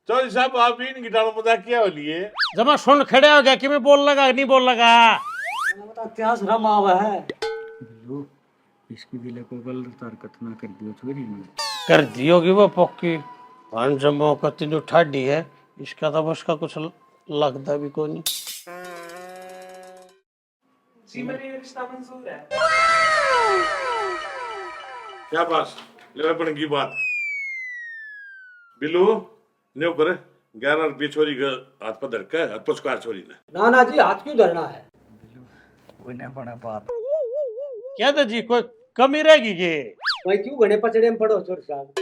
S2: चौधरी साहब आप इन गिटारों मजाक किया हो लिए?
S1: जमा सुन खड़े हो गया कि मैं बोल लगा नहीं बोल लगा।
S6: इतिहास रमा हुआ है।
S4: बिल्लू इसकी दिल को गलत हरकत ना कर दियो छोरी ने।
S1: कर दी होगी वो पक्की, हम जम्मू का तीनों ठाडी है, इसका तो बस का कुछ लगता भी कोई नहीं।
S11: जी मेरी रिश्ता मंजूर है।
S2: क्या बात ले बन की बात बिल्लू ने ऊपर 11 रुपये छोरी का हाथ पर धरका है, हाथ पुचकार छोरी ने।
S10: ना ना जी, हाथ क्यों धरना है?
S4: कोई ना बड़ा बात
S1: क्या था जी, कोई कमी रहेगी के?
S10: भाई क्यों घने पचड़े में पड़ो छोर साहब?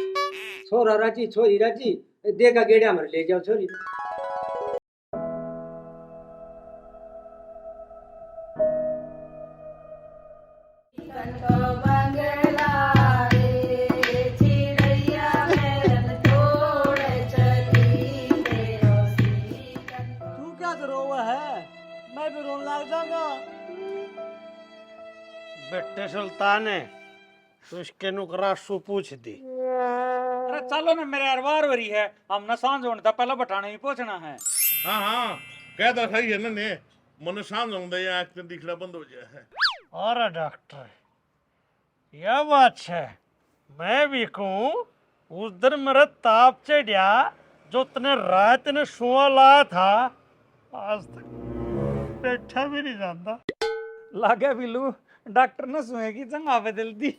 S10: छोरा राजी छोरी राजी, देगा गेड़ा मर ले जाओ छोरी।
S6: तू क्या तो रोवा है, मैं भी रोने लग जाऊंगा।
S1: बेटे सुल्तान है तो इसके नुकरासू पूछ दी।
S4: अरे चलो ना मेरे अरबार वरी है, हम न सांझ होने था पहले बठाने ही पहुंचना है।
S2: हाँ हाँ कहता सही है ना ने, मन शाम होंगे या आँख में दिखना बंद हो जाए।
S1: और डॉक्टर यह बात है, मैं भी कहूँ उस दिन मेरा ताप चढ़िया जो तने रात ने सुआ लाया था, आज तक बैठा भी नहीं जानता।
S4: लागे बिल्लू डॉक्टर ने सुए की जंगा बदल दी।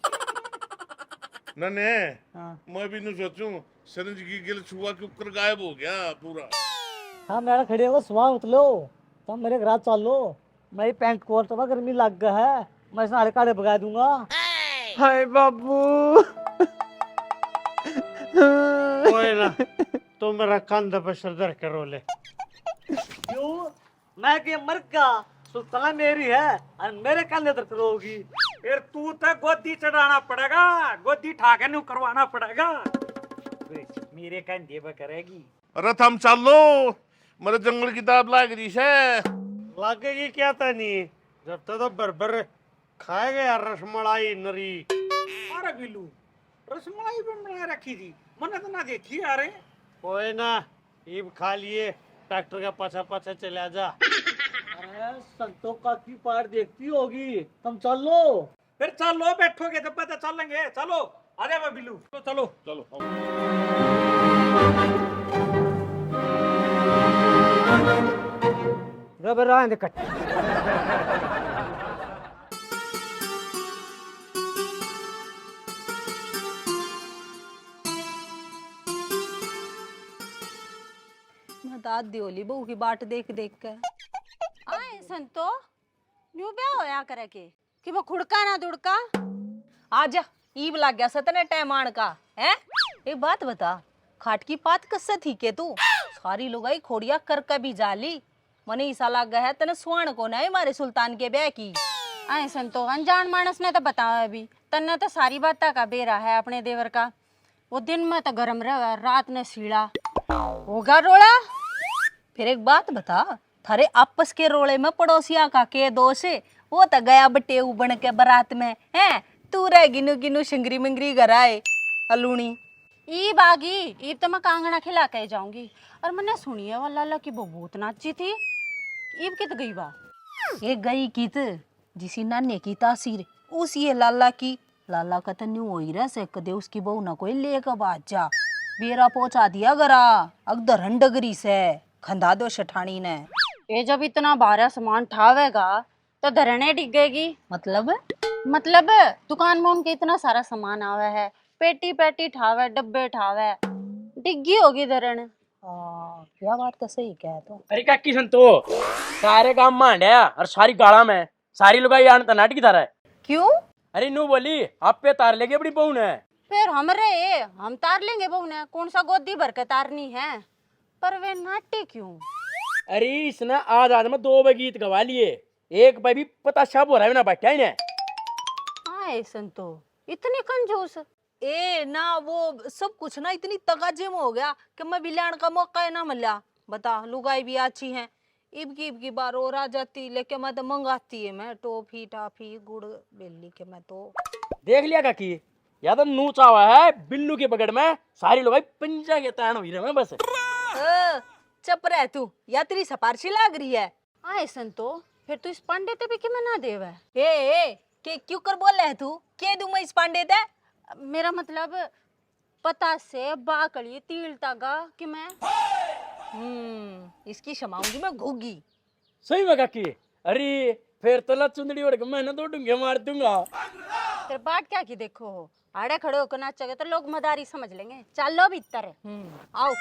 S2: नन्हे
S6: हाँ
S2: मैं भी नहीं सोचूं सरंज की गिल छुआ के ऊपर गायब हो गया पूरा।
S6: हाँ मेरा खड़े हो सुबह उठ लो तुम मेरे घर चल लो। मेरी पैंट कोट तो गर्मी लग गया है मैं सारे काले भगा दूंगा।
S11: हाय बाबू।
S1: कोई ना, तू मेरा कंधा पे सर धर के रो ले।
S6: क्यों मैं के मर गया सुल्तान मेरी है और मेरे कंधे दर्द करोगी।
S4: फिर तू तो गोदी चढ़ाना पड़ेगा, गोदी ठाके नहीं करवाना पड़ेगा। मेरे कंधे पे करेगी।
S2: अरे थम चल लो मेरे जंगल की दाब लाग रही है।
S1: लगेगी क्या था नहीं, जब तक तो बरबर खाएगा यार रसमलाई नरी।
S4: अरे बिल्लू रसमलाई भी बना रखी थी, मैंने तो ना देखी यार।
S1: कोई ना, ईब खा लिए, ट्रैक्टर का पाछा पाछा चला जा।
S6: अरे संतों की पार देखती होगी तुम चल लो।
S4: फिर चलो बैठोगे तब पता चलेंगे। चलो आ जा बिल्लू, तो चलो
S2: चलो
S10: घबरा दे कट।
S5: मैं दाद दियोली बहू की बाट देख देख कर
S8: आए संतो न्यू ब्याह होया करे के कि वो खुड़का ना दुड़का।
S5: आजा ईब लग गया सतने टैमान का है। एक बात बता, खाट की पात कससे थी के तू सारी लुगाई खोड़िया कर कभी जाली। मने ईसा लग गया है तने सुहान को ना हमारे सुल्तान के ब्याह की।
S8: आए संतो अनजान मानस ने तो बताया अभी तन्ने तो सारी बात का बेरा है अपने देवर का। वो दिन में तो गरम रहा रात ने सीड़ा होगा रोड़ा।
S5: फिर एक बात बता, थारे आपस के रोले में पड़ोसिया का के दोष है? वो तो गया बटेऊ बन के बारात में है, तू रह गिनु गिनु शिंगरी मिंगरी गराए अलूनी।
S8: ईब आगी ईब तो मैं कांगड़ा खिला के जाऊंगी। और मैंने सुनी है वो लाला की वो भूत नाची थी। ईब कित गई बा?
S5: ये गई कित जिसी नाने की तासीर उसी है लाला की। लाला का तो न्यू हो ही रहा से कदे उसकी बहू ना कोई लेकर बाजा बेरा पहुंचा दिया गरा अगदर हंडगरी से खंदा दो शठानी ने।
S8: ये जब इतना भारा सामान ठावेगा तो धरने डिगेगी। मतलब दुकान में उनके इतना सारा सामान आवे है, पेटी पेटी ठावे डब्बे ठावे, डिग्गी होगी धरण।
S5: क्या बात तो सही कह तो।
S10: अरे काकी संतो सारे काम मांडया और सारी गाड़ा में सारी लुगाई आन तना नाटकी तारा है।
S5: क्यों?
S10: अरे नू बोली आप पे तार लेके बड़ी बहू ने।
S8: फिर हम तार लेंगे बहू ने, कौन सा गोदी भर के तारनी है। पर वे नाटी क्यों?
S10: अरे इसने आज में 2 गीत गवा लिए, एक पे भी पता शाप हो रहा है ना बैठा ही ने।
S8: आए संतो इतने कंजूस।
S5: ए ना वो सब कुछ ना इतनी तगाजे में हो गया कि मैं बिलान का मौका ही ना मिला। बता लुगाई भी अच्छी हैं, इब की बार और आ जाती, लेके मैं तो मंगाती है मैं टॉफी टाफी गुड़ बेली के। मैं तो
S10: देख लिया काकी या तो नू चावा है बिल्लू की पकड़ में सारी लोग पंजा के तान हुई रहे बस।
S5: चुप रह तू, या तेरी सपारशी लाग रही है।
S8: आए संतो फिर तू इस पांडे ते भी कि मैं ना देवे।
S5: के क्यों कर बोल रहे तू? के दूं मैं इस पांडे ते?
S8: मेरा मतलब पता से बाकड़ी तिल तगा कि मैं
S5: इसकी क्षमाऊंगी मैं घोगी।
S10: सही में काकी। अरे फिर तो ला चुंदड़ी ओढ़ के मैं ना 2 डूंगे मार दूंगा।
S8: तेरे बाट क्या की देखो आड़े खड़े होकर नाचोगे तो लोग मदारी समझ लेंगे। चल लो भीतर
S5: आओ।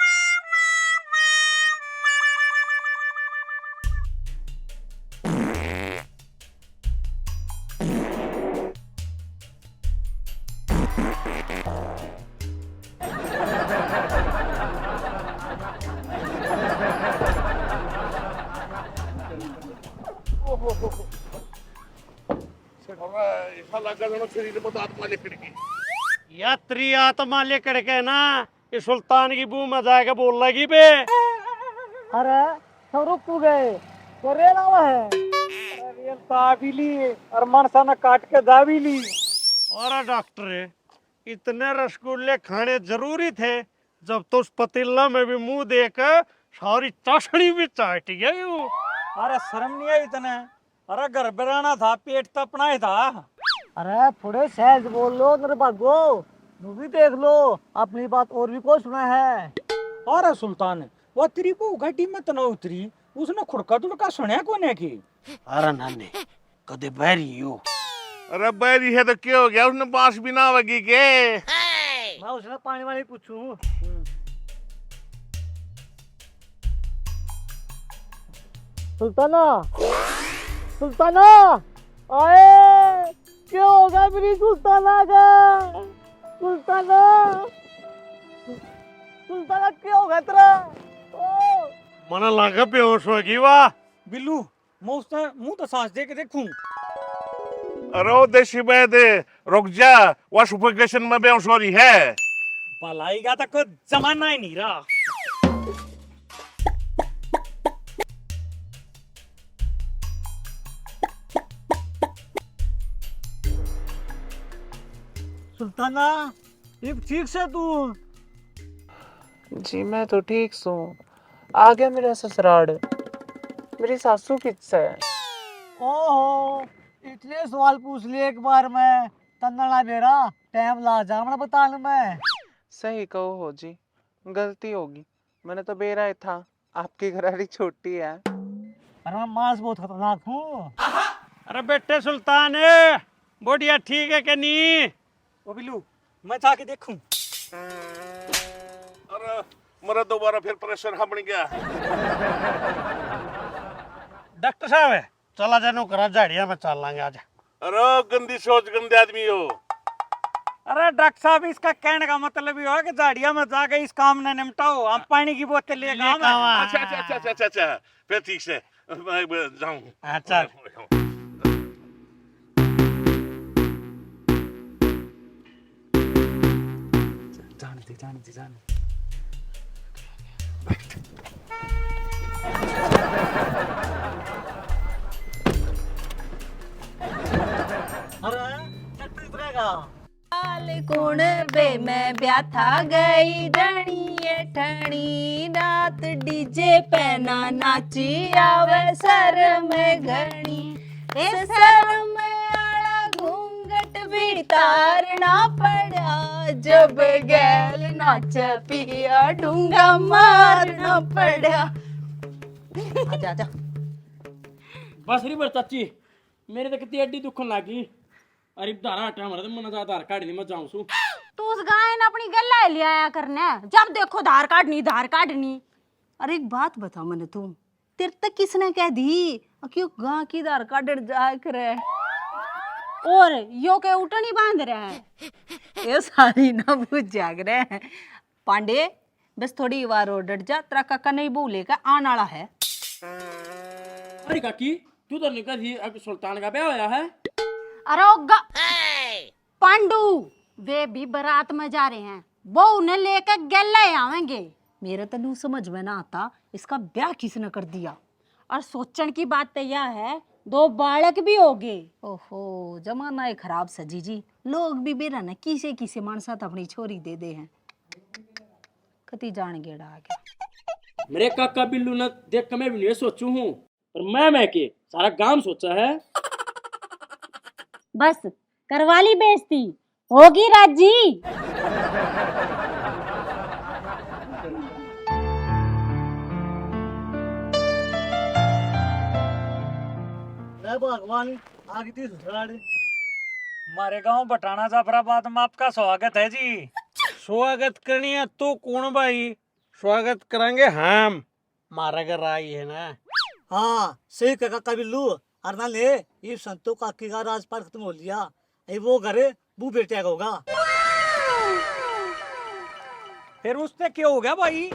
S2: ऐसा लगा जनो शरीर में आत्मा लेकर की।
S1: यात्री आत्मा लेकर के ना ये सुल्तान की बू में जाके बोल लगी बे।
S6: अरे सब रुक गए तो रेला हुआ है।
S4: रेल तो आ भी ली और मनसा ने काट के दा भी ली।
S1: और डॉक्टर इतने रसगुल्ले खाने जरूरी थे जब तो उस पतीला में भी मुंह देकर सारी चाशनी भी चाट गई।
S4: अरे शर्म नहीं आई इतने? अरे घर बनाना था, पेट तो अपना ही था।
S6: अरे थोड़े सहज बोल लो मेरे भागो, तू भी देख लो अपनी बात और भी कोई सुना है।
S4: अरे सुल्तान वो तेरी बहू घाटी में तो न उतरी, उसने खुड़का दुड़का सुनया कोने की।
S1: अरे नाने कदे बैरी हो।
S2: अरे बैरी है तो क्या हो गया, उसने बांस भी ना वगी के।
S6: मैं उसने पानी वाली पूछूं। सुल्ताना, सुल्ताना, आए, क्या होगा मेरी सुल्ताना का? सुल्ताना, सुल्ताना क्या होगा तेरा? ओ,
S1: मना लगा बेहोश होगी वाह।
S4: बिल्लू मैं उसने मुंह तो सांस दे के देखूं।
S2: अरे ओ देशी बैद, रुक जा, वह सुफोकेशन में बेहोश हो रही है।
S4: भलाई का तो कोई जमाना ही नहीं रहा।
S6: सुल्ताना, ये ठीक से तू?
S11: जी मैं तो ठीक सू। आ गया मेरा ससुराल। मेरी सासू किस है?
S6: ओहो, इतने सवाल पूछ लिए एक बार में। तन्ना मेरा टाइम ला जा मैं बताने में।
S11: सही कहो हो जी, गलती होगी। मैंने तो बेरा ही था, आपकी घरारी छोटी है।
S6: अरे मैं मांस बहुत खतरनाक हूँ।
S1: अरे बेटे सुल्तान है, बढ़िया ठीक है कि नहीं?
S4: ओ बिल्लू मैं जाके देखूं।
S2: अरे मेरा दोबारा फिर प्रेशर हम गया।
S1: डॉक्टर साहब है, चला जानो करा झाड़िया में चल लांगे आज।
S2: अरे गंदी सोच, गंदे आदमी हो।
S4: अरे डॉक्टर साहब इसका कहने का मतलब ये है कि झाड़िया में जाके इस काम ने निपटाओ, हम पानी की बोतल लेकर आवे।
S2: अच्छा अच्छा अच्छा अच्छा अच्छा, फिर ठीक से मैं जाऊँ।
S1: अच्छा
S4: जाने दे।
S6: अरे चट्टी उतरेगा।
S5: कुण बे मैं ब्याथा गई डणी ठणी रात डीजे पैना नाची आवे सर में घणी ए सर में आला घूंघट भी तारना पड़ा जब गैल नाच पिया ढूंगा मारना पड़ा। आजा आजा
S10: बस री बर चाची, मेरे तो कितनी अड्डी दुखन लागी। अरे धारा हटा हमारा तो मन आधार कार्ड नहीं मैं जाऊं सू।
S8: तू उस गाय ने अपनी गल्ला ले आया करने, जब देखो धार काटनी।
S5: अरे एक बात बता मैंने तुम, तेरे तक किसने कह दी क्यों गां की धार काट जाए करे?
S8: और यो के उठनी बांध रहे हैं।
S5: ये सारी ना बुझ जाग रहे हैं। पांडे बस थोड़ी बार और डट जा, तेरा काका नहीं बोलेगा आने वाला है।
S10: अरे काकी तू तो निकल ही, अब सुल्तान का ब्याह होया है।
S8: अरे पांडू वे भी बारात में जा रहे हैं, वो उन्हें लेकर गले आवेंगे।
S5: मेरा तो नहीं समझ में ना आता इसका ब्याह किसने कर दिया।
S8: और सोचने की बात तो यह है 2 बालक भी हो गए।
S5: ओहो जमाना है खराब सजी जी, लोग भी बेरा न किसे मानसा अपनी छोरी दे दे हैं। कति जान गेड़ा आ गया।
S10: मेरे काका बिल्लू ने देख के मैं भी नहीं सोचू हूँ, पर मैं के सारा गांव सोचा है।
S8: बस करवाली बेइज्जती होगी राजी।
S6: भगवान आगे थी ससुराल।
S4: हमारे गांव बटाना जाफराबाद में आपका स्वागत है जी।
S1: स्वागत करनी है तो कौन भाई? स्वागत करेंगे हम, मारा घर आई है ना।
S6: हाँ सही कहा काका बिल्लू। अरना ले ये संतो काकी का राजपाट खत्म हो लिया, ये वो घरे वो बेटे का होगा।
S4: फिर उससे क्या हो गया भाई?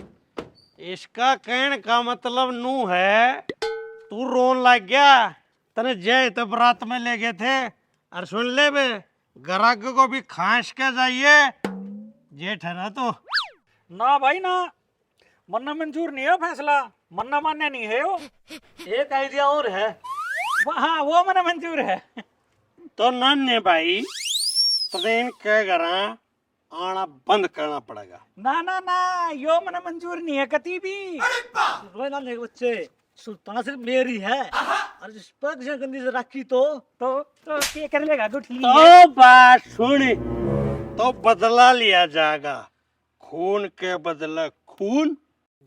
S1: इसका कहने का मतलब नू है तू रोन लग गया, तने जय तो बरात में ले गए थे। और सुन ले बे, ग्राहक को भी खांस के जाइए, जेठ है ना तो।
S4: ना भाई ना, मन्ना मंजूर नहीं है फैसला, मन्ना मान्य नहीं है वो।
S6: एक आइडिया और है।
S4: हाँ वो मना मंजूर है।
S1: तो नन्हे भाई ट्रेन के घर आना बंद करना पड़ेगा।
S4: ना यो मना मंजूर नहीं है कती भी।
S6: बच्चे सुल्तान सिर्फ मेरी है, और जिस पर किसी गंदी से रखी तो
S4: क्या कर लेगा गुठली?
S1: तो बात सुन, तो बदला लिया जाएगा। खून के बदले खून,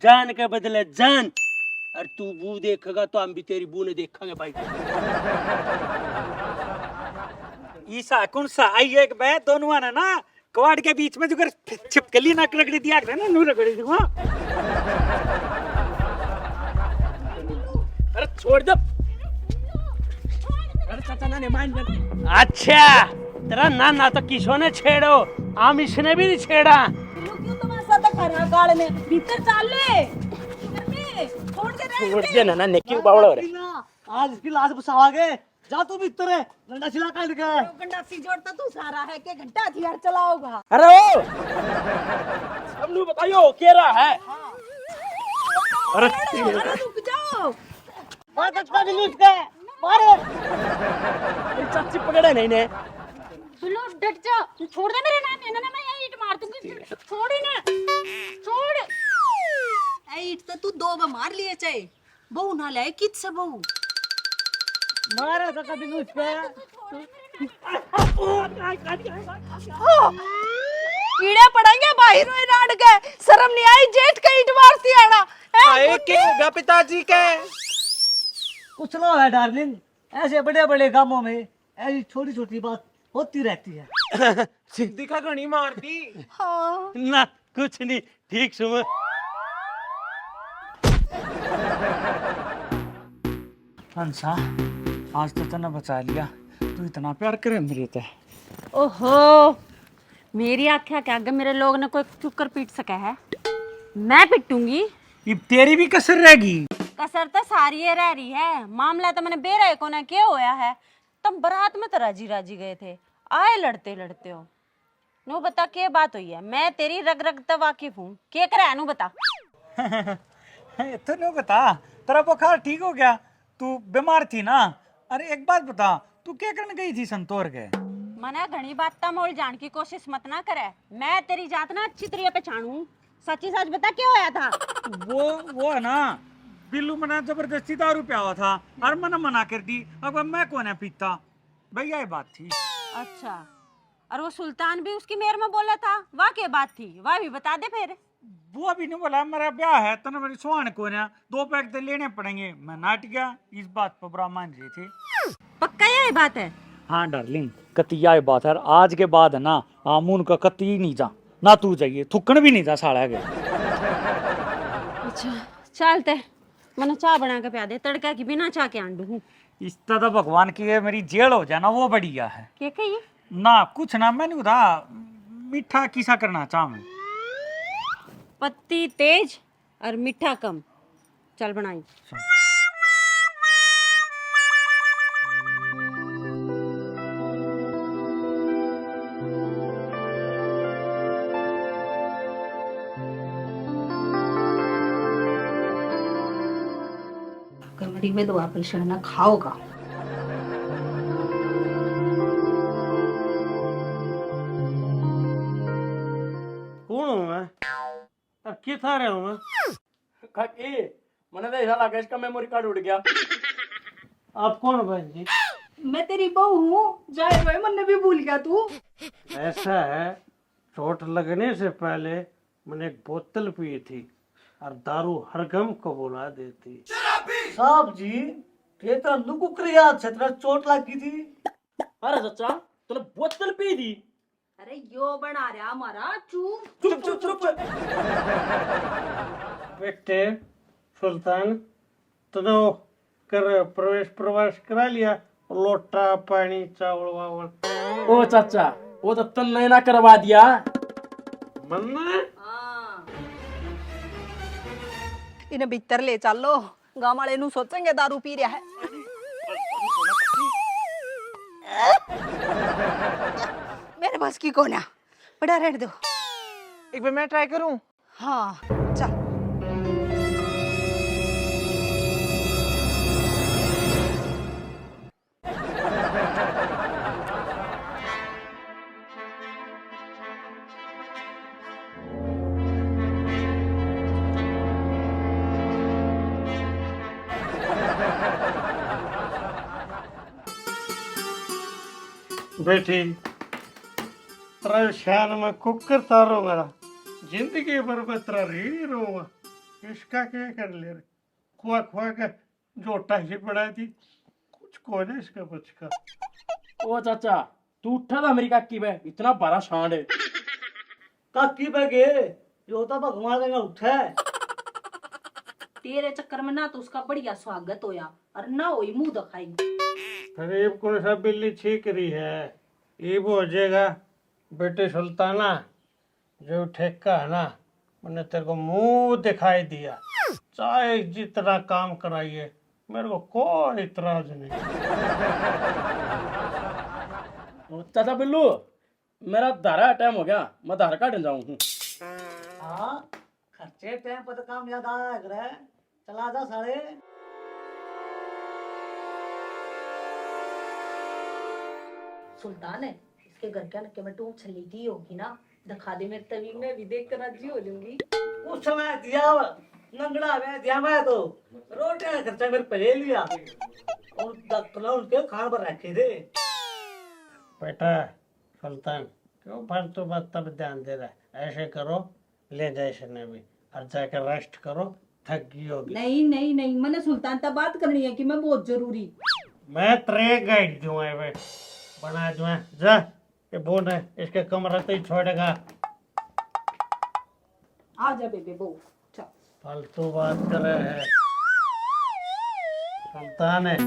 S1: जान के बदले जान। और तू बू देखेगा तो हम भी तेरी बू ने देखेंगे भाई।
S4: ईसा कौन सा आई एक बैठ दोनों ने ना कवाड़ के बीच में जो कर छिपकली ना रगड़ी दिया करे ना, नू रगड़ी दूंगा।
S10: अरे छोड़ दो। अरे चाचा ना मान जा।
S1: अच्छा तेरा नाना तो किसो ने छेड़ो, आम इसने भी नहीं छेड़ा।
S5: क्यों तुम्हारा साथ खरा गाड़ में भीतर चाल ले छोड़ के
S10: छोड़ दे ना नेकी बावड़ा हो रहा है।
S6: आज इसकी लाश बसावागे। जा तू भीतर है, डंडा छिला काट के।
S5: गंडासी जोड़ता तू सारा है के घंटा हथियार चलाओगा।
S10: अरे ओ हमने बताइयो क्या रहा है।
S1: अरे
S5: रुक जाओ।
S6: मार कचका दिलूस के मारे।
S10: ये चाची पकड़े नहीं ने।
S8: बिल्लू डट जा, छोड़ दे मेरे नाम, इन्होंने मैं यही ईंट मार दूंगी। छोड़ ही ना, छोड़।
S5: ए ईट तो तू दो मार लिए चाहे बहू ना ले कित से बहू
S6: मारे कचका दिलूस के।
S3: कीड़े पड़ेंगे बाहर में राड के, शर्म नहीं आई जेठ का ईंट मारती है ना।
S11: आए के पिताजी के
S6: कुछ ना है डार्लिंग, ऐसे बड़े बड़े कामों में ऐसी छोटी छोटी बात होती रहती है।
S11: दिखा घनी मार दी।
S1: ना कुछ नहीं, ठीक सुन।
S4: हंसा आज तो तने बचा लिया, तू इतना प्यार करे मेरे ते।
S8: ओहो, मेरी आख्या के आगे मेरे लोग ने कोई चुकर पीट सका है? मैं पिटूंगी।
S4: अब तेरी भी कसर रहेगी।
S8: कसर तो सारी है रह रही है। मामला तो मैंने बेरा को ना क्या होया है। तुम बारात में तो राजी राजी गए थे, आए लड़ते लड़ते हो। नो बता क्या बात हुई है? मैं तेरी रग रग तो वाकिफ हूँ, क्या करा नु बता।
S4: तो नो बता, तेरा बुखार ठीक हो गया? तू बीमार थी ना? अरे एक बात बता, तू क्या करने गई थी संतोर के?
S8: मना घनी बात ता मोल जान की कोशिश मत ना करे। मैं तेरी जात ना अच्छी तरह पहचानू। सच्ची सच बता क्या होया था?
S4: वो है ना, बिल्लू मना जबरदस्ती दारू पिया हुआ था और मना मना कर दी। अब मैं कौन है पीता? भैया ये बात थी।
S8: अच्छा, और वो सुल्तान भी उसकी मेयर में बोला था, वाह क्या बात थी? वाह भी बता दे फिर।
S4: वो अभी नहीं बोला, मेरा ब्याह है तो ना मेरी सुहान कौन है, 2 पैक तो लेने पड़ेंगे। मैं नाट गया, इस बात पर बुरा मान रही थी।
S8: पक्का यही बात है?
S4: हाँ डार्लिंग, कतिया ये बात है। आज के बाद है ना आमून का कती नहीं जा, ना तू जाइए, थुक्कन भी नहीं जा साड़ा के।
S8: अच्छा चलते, मैंने चाय बना के पिया दे, तड़का की बिना चाय के आंडू हूँ।
S4: इस तरह भगवान की है मेरी जेल हो जाए ना, वो बढ़िया है।
S8: क्या कही?
S4: ना कुछ ना, मैंने बता मीठा किसा करना चाहूँ।
S8: पत्ती तेज और मीठा कम। चल बनाई।
S5: कमरी में दवा पलशण ना खाओगा।
S1: कौन हूँ मैं? अब किथा रहा हूँ मैं?
S10: काकी मैंने तो ऐसा लगा इसका मेमोरी कार्ड उड़ गया।
S1: आप कौन हो बहन जी?
S3: मैं तेरी बहू हूँ, जाहिर भाई मन भी भूल गया तू।
S1: ऐसा है, चोट लगने से पहले मैंने एक बोतल पी थी और दारू हर गम को बुला देती।
S6: साहब जी, ये तो नुकुकरी याद से तेरा चोट लगी थी।
S10: अरे चाचा तूने बोतल पी दी?
S5: अरे यो बना रहा हमारा चूप।
S10: चुप चुप चुप चुप।
S1: बेटे सुल्तान, तूने वो कर प्रवेश करा लिया? लोटा पानी चावल वावल।
S10: ओ चाचा वो तो तन्ने ना करवा दिया।
S1: मन्ना
S3: इन्हें भीतर ले चलो, गाँव वाले नु सोचेंगे दारू पी रहा है। मेरे बस की कोना, बड़ा रहने दो।
S11: एक बार मैं ट्राई करूं?
S3: हाँ चल।
S1: बेटी तेरा शान में कुकर तारो मेरा, जिंदगी भर में तेरा री रहूंगा। इसका क्या कर ले रे? खुआ खुआ के जोटा ही बढ़ा दी, कुछ कोने इसका बच का।
S10: ओ चाचा तू उठा था अमेरिका की बे, इतना बड़ा शान है।
S6: काकी पे गए जो तो भगवान का उठे।
S5: तेरे चक्कर में ना तो उसका बढ़िया स्वागत होया और ना होई मुंह दिखाई।
S1: गरीब कौन सा बिल्ली छीक रही है, ये वो हो जाएगा। बेटे सुल्ताना, जो ठेका है ना, मैंने तेरे को मुंह दिखाई दिया, चाहे जितना काम कराइए, मेरे को कोई इतराज नहीं।
S10: चाचा बिल्लू, मेरा धारा टाइम हो गया, मैं धारा काटने जाऊँ हूँ।
S6: हाँ खर्चे टाइम पर तो काम याद आया करे। चला जा सारे।
S5: सुल्तान है इसके घर के नक्के में टूम छली दी होगी ना, दिखा दे मेरे तभी मैं भी देख कर राजी हो लूंगी।
S6: उस समय दिया नंगड़ा में दिया मैं तो रोटी का खर्चा मेरे पे ले लिया और डॉक्टर उनके खान पर रखे थे।
S1: बेटा सुल्तान, क्यों फालतू बात तब ध्यान दे रहा है? ऐसे करो, ले जाए इसने भी और जाकर रेस्ट करो, थक गई होगी।
S5: नहीं नहीं नहीं, मैंने सुल्तान तब बात करनी है कि मैं बहुत जरूरी।
S1: मैं ट्रे गाइड दूंगा वे बना दूंगा। जा ये बोन है, इसके कमरा तो ही छोड़ेगा।
S5: आ जा बेबे बो, चल।
S1: फालतू बात कर रहे हैं सुल्तान है।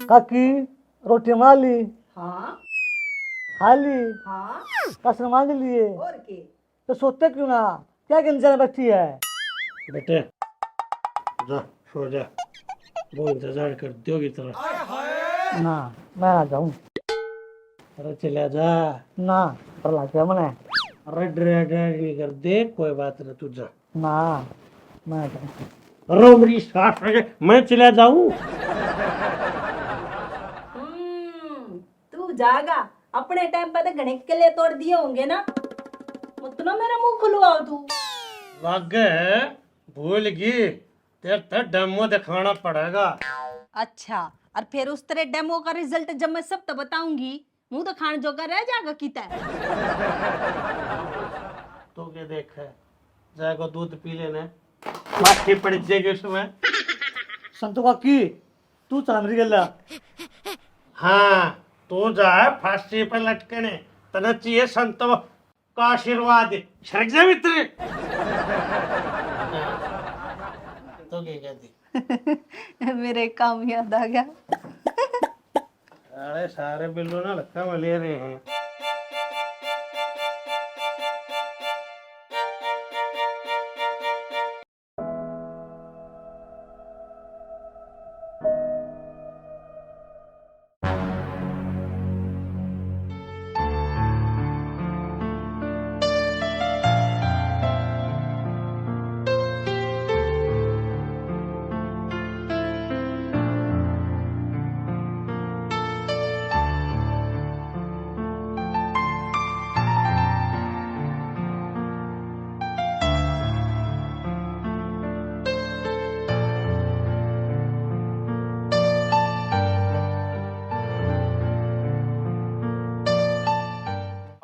S6: काकी रोटी मार ली?
S5: हाँ
S6: खा ली?
S5: हाँ
S6: कसम मांग लिए?
S5: और के
S6: तो सोते क्यों ना? क्या गंजा बैठी है?
S1: बेटे जा सो जा, वो इंतजार करती होगी तरह।
S6: ना मैं ना जाऊं।
S1: अरे चला जा
S6: ना पर लग गया मैंने।
S1: अरे ड्राइव कर दे, कोई बात नहीं, तू जा।
S6: ना मैं जाऊं।
S1: अरे मेरी सास लगे, मैं चला जाऊं?
S5: तू जागा अपने टाइम पे तो घणे के लिए तोड़ दिए होंगे ना, उतना मेरा मुंह खुलवाओ तू।
S1: लगे भूल गई, तेरे डेमो दिखाना पड़ेगा।
S5: अच्छा, और फिर उस तरह डेमो का रिजल्ट जब मैं सब तो बताऊंगी, मुंह तो खाने जोगा रह जाएगा किता।
S1: तो क्या देख है, जाएगा दूध पी लेना, माठी पड़ जाएगी उसमें।
S6: संतु काकी तू चांदरी गला।
S1: हाँ तू जा फांसी पर लटकने, तना चाहिए संतों का आशीर्वाद। छक जा मित्र। तो क्या कहती?
S5: मेरे काम याद आ गया।
S1: अरे सारे बिल्लू ना लक्का में ले रहे हैं।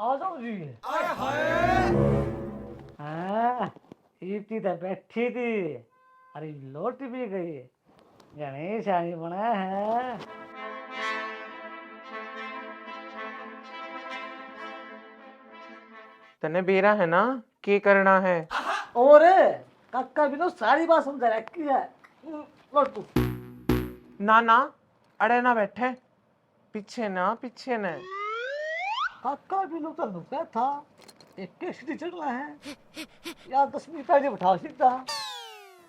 S6: आ जाओ जी। हाँ इतनी तो बैठी थी, अरे लौट भी गई। गणेश आनी बना है।
S11: तने बेरा है ना के करना है।
S6: और काका भी तो सारी बात समझा रखी है। लौट तू।
S11: ना ना अड़े ना बैठे, पीछे ना पीछे ने।
S6: काका भी लोग तो लुका था, एक के सीढ़ी चढ़ना है या 10 मिनट पहले बैठा सीधा।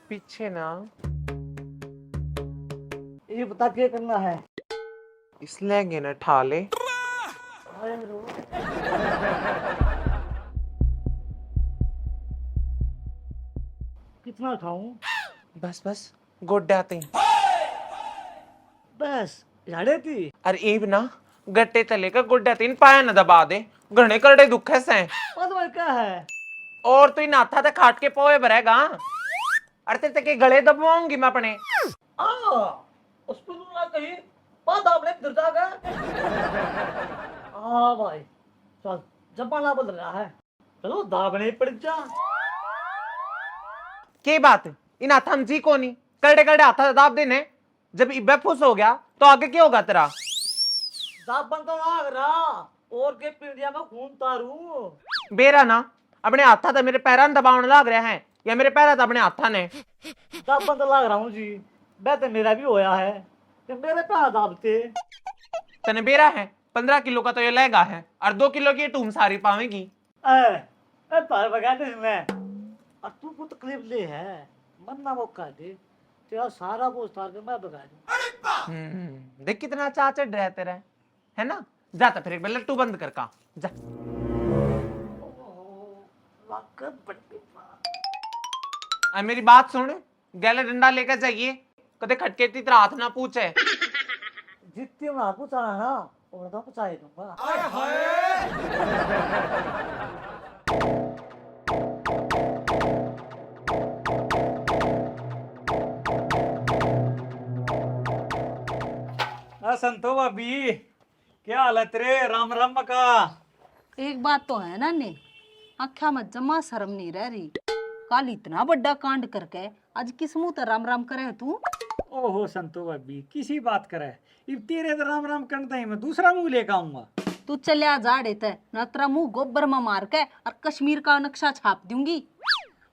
S11: पीछे ना।
S6: ये बता क्या करना है?
S11: इस लहंगे ने ठा ले।
S6: कितना खाऊं?
S11: बस बस गोड्या ती।
S6: बस झाड़े थी।
S11: अरे इब ना गट्टे तले का गोड्या तीन पाया न दबा दे, घने करड़े दुख है से।
S6: पदवा क्या है?
S11: और तू नाथा ते खाट के पोए भरेगा। अरे तेरे के गले दबवाऊंगी मैं अपने।
S6: आ उस पे ना कहीं बात आपने दर्दा का। हाँ भाई चल, जमाना बदल रहा है, चलो दाबने पड़ जा।
S11: के बात इन हाथ हम जी को नहीं करड़े करड़े हाथा दाब देने। जब इब्बे फुस हो गया तो आगे क्या होगा तेरा?
S6: दाबन तो लाग रहा और के पीड़िया में खून तारू।
S11: बेरा ना अपने हाथा तो मेरे पैरां ने दबावन लाग रहे हैं या मेरे पैरा तो अपने हाथा ने?
S6: दाबन तो लाग रहा हूँ जी, मैं तो मेरा भी होया है कि मेरे पे दाबते।
S11: तने बेरा है 15 किलो का तो ये लहंगा है और 2 किलो की टूम सारी पावेगी।
S6: ए पर बगा दे मैं और तू को तकलीफ ले है मन ना मौका दे तेरा सारा बोझ तार के मैं बगा दूं।
S11: देख कितना चाचा डर तेरा है ना। जाता फिर एक बार लट्टू बंद कर का जा। मेरी बात सुन, गैले डंडा लेकर जाइए, कदे खटके की तरह हाथ ना पूछे।
S6: जितनी मैं पूछा ना और तो पूछा दूंगा।
S4: संतो भाभी क्या हाल है तेरे? राम राम का।
S5: एक बात तो है ना ने, आख्या में जमा शर्म नहीं रह रही। कल इतना बड़ा कांड करके आज किस मुंह तो राम राम करे तू?
S4: ओहो संतो भाभी किसी बात करे, इब तेरे तो राम राम करता ही मैं दूसरा मुंह लेकर आऊंगा।
S5: तू चलिया जा देते न तेरा मुंह गोबर में मार के और कश्मीर का नक्शा छाप दूंगी।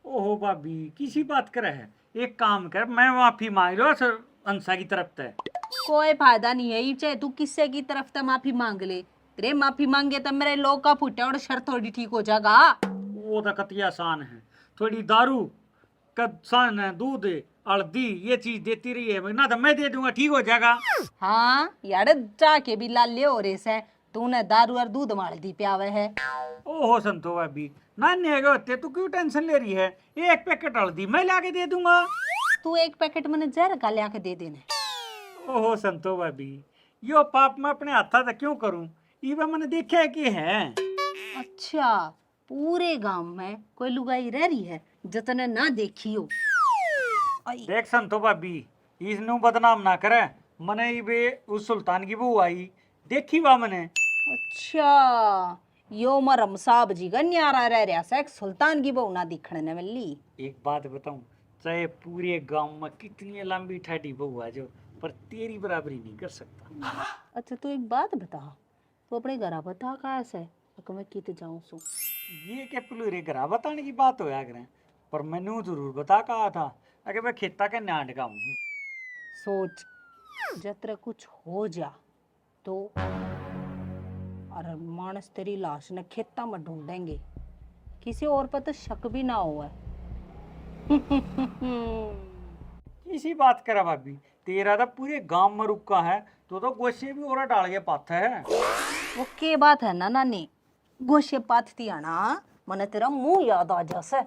S4: ओहो भाभी किसी बात करे है, एक काम कर मैं माफी मांग लो अंसा की तरफ से।
S5: कोई फायदा नहीं है, चाहे तू किससे की तरफ से माफी मांग ले, तेरे माफी मांगे तो मेरे लोग का फुटा और शर्त थोड़ी ठीक हो जाएगा।
S4: वो तो कतिया आसान है, थोड़ी दारू कसान है, दूध हल्दी ये चीज देती रही है ना तो मैं दे दूंगा, ठीक हो जाएगा।
S5: हाँ यार चाह के भी लाले हो रहे से तूने दारू और दूध मार दी प्यावे है।
S4: ओहो संतो भाभी नान्य है होते तू क्यों टेंशन ले रही है, एक पैकेट हल्दी मैं लाके दे दूंगा।
S5: तू एक पैकेट मैंने जहर का लिया के दे देने।
S4: ओहो संतो भाभी यो पाप मैं अपने हाथा से क्यों करूं, ये मैंने देखा है कि है।
S5: अच्छा पूरे गांव में कोई लुगाई रह रही है जितने ना देखी हो।
S4: देख संतो भाभी इसनु बदनाम ना करे, मने ये उस सुल्तान की बहू आई देखी वा मैंने।
S5: अच्छा यो मरम साहब जी का न्यारा रह रहा से सुल्तान की बहू ना दिखने ने मिली।
S4: एक बात बताऊं, चाहे पूरे गांव में कितनी लंबी ठाठी बहू आ जो पर तेरी बराबरी नहीं कर सकता।
S5: अच्छा तू एक बात बता, तू अपने घर बता कहा से मैं कित जाऊं सो?
S4: ये क्या पुलूरे घरा बताने की बात हो यार, पर मैंने जरूर बता कहा था अगर मैं खेता के नाट का हूँ।
S5: सोच जत्र कुछ हो जा तो और मानस तेरी लाश ने खेता में ढूंढेंगे, किसी और पर तो शक भी ना हुआ।
S4: इसी बात करा भाभी, तेरा तो पूरे गांव में रुका है तो गोशे भी और डाल के पाता है।
S5: वो के बात है ना नानी, गोशे पाथती आना मने तेरा मुंह याद आ जासे।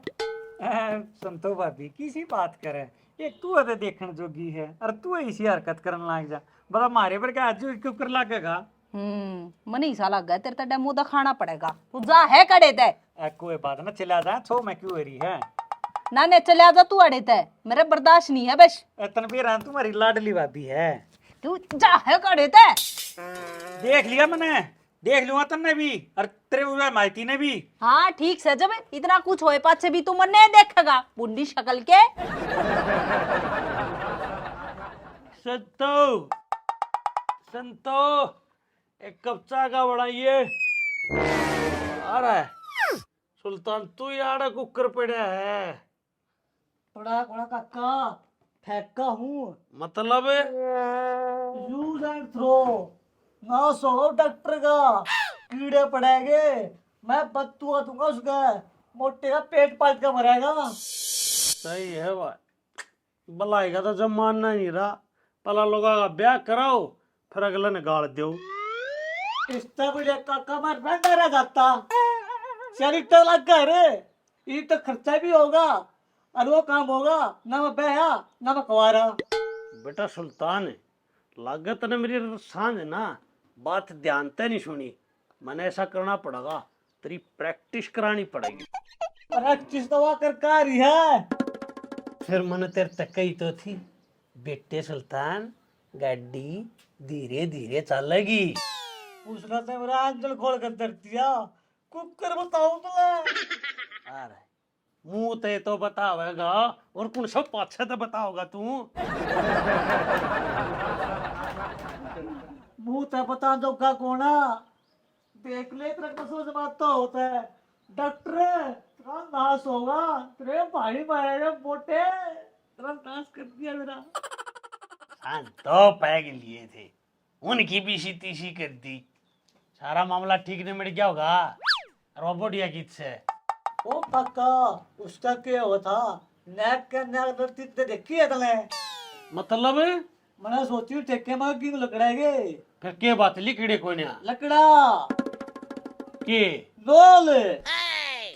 S4: संतो भाभी किसी बात करे, एक तू अरे देखने जोगी है और तू ऐसी हरकत करने लग जा, बता मारे पर क्या आज क्यों कर लगेगा।
S5: मने ऐसा लग गया तेरे तो मुंह खाना पड़ेगा, तू जा है कड़े ते।
S4: कोई बात ना चला जा, छो मैं क्यों रही है
S5: ना ने चले जा तू अड़े ते, मेरे बर्दाश्त नहीं है बस।
S4: तनवीर तुम्हारी लाडली भाभी है,
S5: तू जा है कड़े ते।
S4: देख लिया मैंने, देख लूंगा तन्ने भी और तेरे उधर माइती ने भी।
S5: हाँ ठीक से, जब इतना कुछ होए पाछे भी तू मन नहीं देखेगा बुंडी शक्ल के।
S1: संतो संतो एक कप चाय का बढ़ाइए। आ रहा है सुल्तान, तू यार कुकर पड़ा है।
S6: बड़ा बड़ा काका फेंका हूँ,
S1: मतलब
S6: यूज एंड थ्रो ना सो डॉक्टर का कीड़े पड़ेंगे, मैं बत्तुआ दूंगा उसका, मोटे का पेट पाट का मरेगा।
S1: सही है भाई, भलाई का तो जमाना नहीं रहा, पहला लोगों का ब्याह कराओ फिर अगले ने गाड़ दो।
S6: रिश्ता भी काका मार बैठा रह जाता, शरीर लग गए रे, ये तो खर्चा भी होगा और वो काम होगा ना, मैं बया ना मैं कुंवारा।
S1: बेटा सुल्तान है लागत ने मेरी सांझ ना बात ध्यान से नहीं सुनी, मैंने ऐसा करना पड़ेगा, तेरी प्रैक्टिस करानी पड़ेगी।
S6: प्रैक्टिस तो कर का रही है,
S1: फिर मैंने तेरे तक कही तो थी बेटे सुल्तान गाड़ी धीरे धीरे चलेगी।
S6: उसने तो मेरा आंचल खोल कर दर दिया, कुकर बताऊं तुम्हें।
S1: आ रहा है मुंह ते तो बतावेगा और कौन सब पाछे तो बताओगा तू।
S6: मुंह ते बता दो का कोना देख ले तेरा कसो जमात तो होता है डॉक्टर तेरा नाश होगा तेरे भाई मारेगा मोटे तेरा नाश कर दिया मेरा।
S1: हाँ, दो पैग लिए थे, उनकी भी तीसी कर दी, सारा मामला ठीक नहीं मिट गया होगा। रोबोटिया किससे
S6: ओ पक्का उसका क्या हुआ था नेक के नेक लड़ती ते देखी है तने
S1: मतलब
S6: मैंने सोची ठेके में की लकड़ाएगे
S1: फिर के बात लिखड़े कोई ना
S6: लकड़ा
S1: के
S6: लोल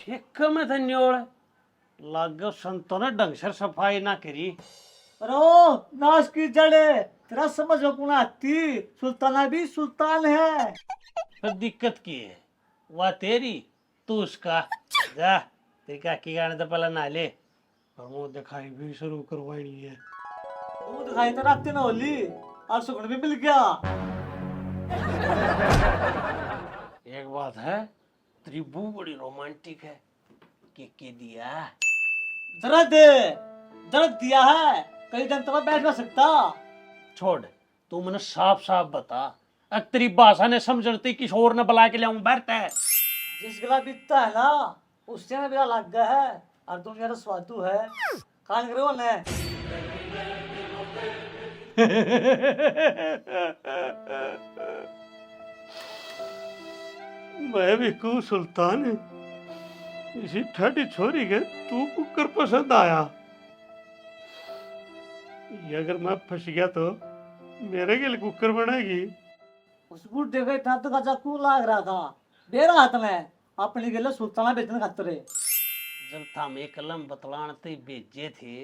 S1: ठेक में था न्योड़ लागो संतों ने ढंग से सफाई ना करी।
S6: रो नाश की जड़े तेरा समझो कुना आती सुल्ताना भी सुल्तान है।
S1: फिर दिक्कत की है वह तेरी तू उसका जा तेरी काकी गाने तो पहले ना ले और मुंह दिखाई भी शुरू करवानी है।
S6: तू दिखाई तो रात न होली और सुगन भी मिल गया।
S1: एक बात है तेरी बू बड़ी रोमांटिक है के दिया
S6: जरा दे जरा दिया है कई दिन तक बैठ ना सकता।
S1: छोड़ तू मैंने साफ साफ बता अब तेरी भाषा ने समझती किशोर ने बुला के लिया बैठता है।
S6: जिस गला बीतता है ना उससे में मेरा लग गया है और दुनिया का स्वादु है कान करो ने
S1: मैं भी कू सुल्तान इसी ठाडी छोरी के तू कुकर पसंद आया। ये अगर मैं फंस गया तो मेरे के लिए कुकर बनाएगी।
S6: उस बूढ़े के था तो का चाकू लाग रहा था मेरा हाथ में अपनी गले सुल्ताना बेचने खातिर।
S1: जब थाम एक कलम बतलाने भेजे थे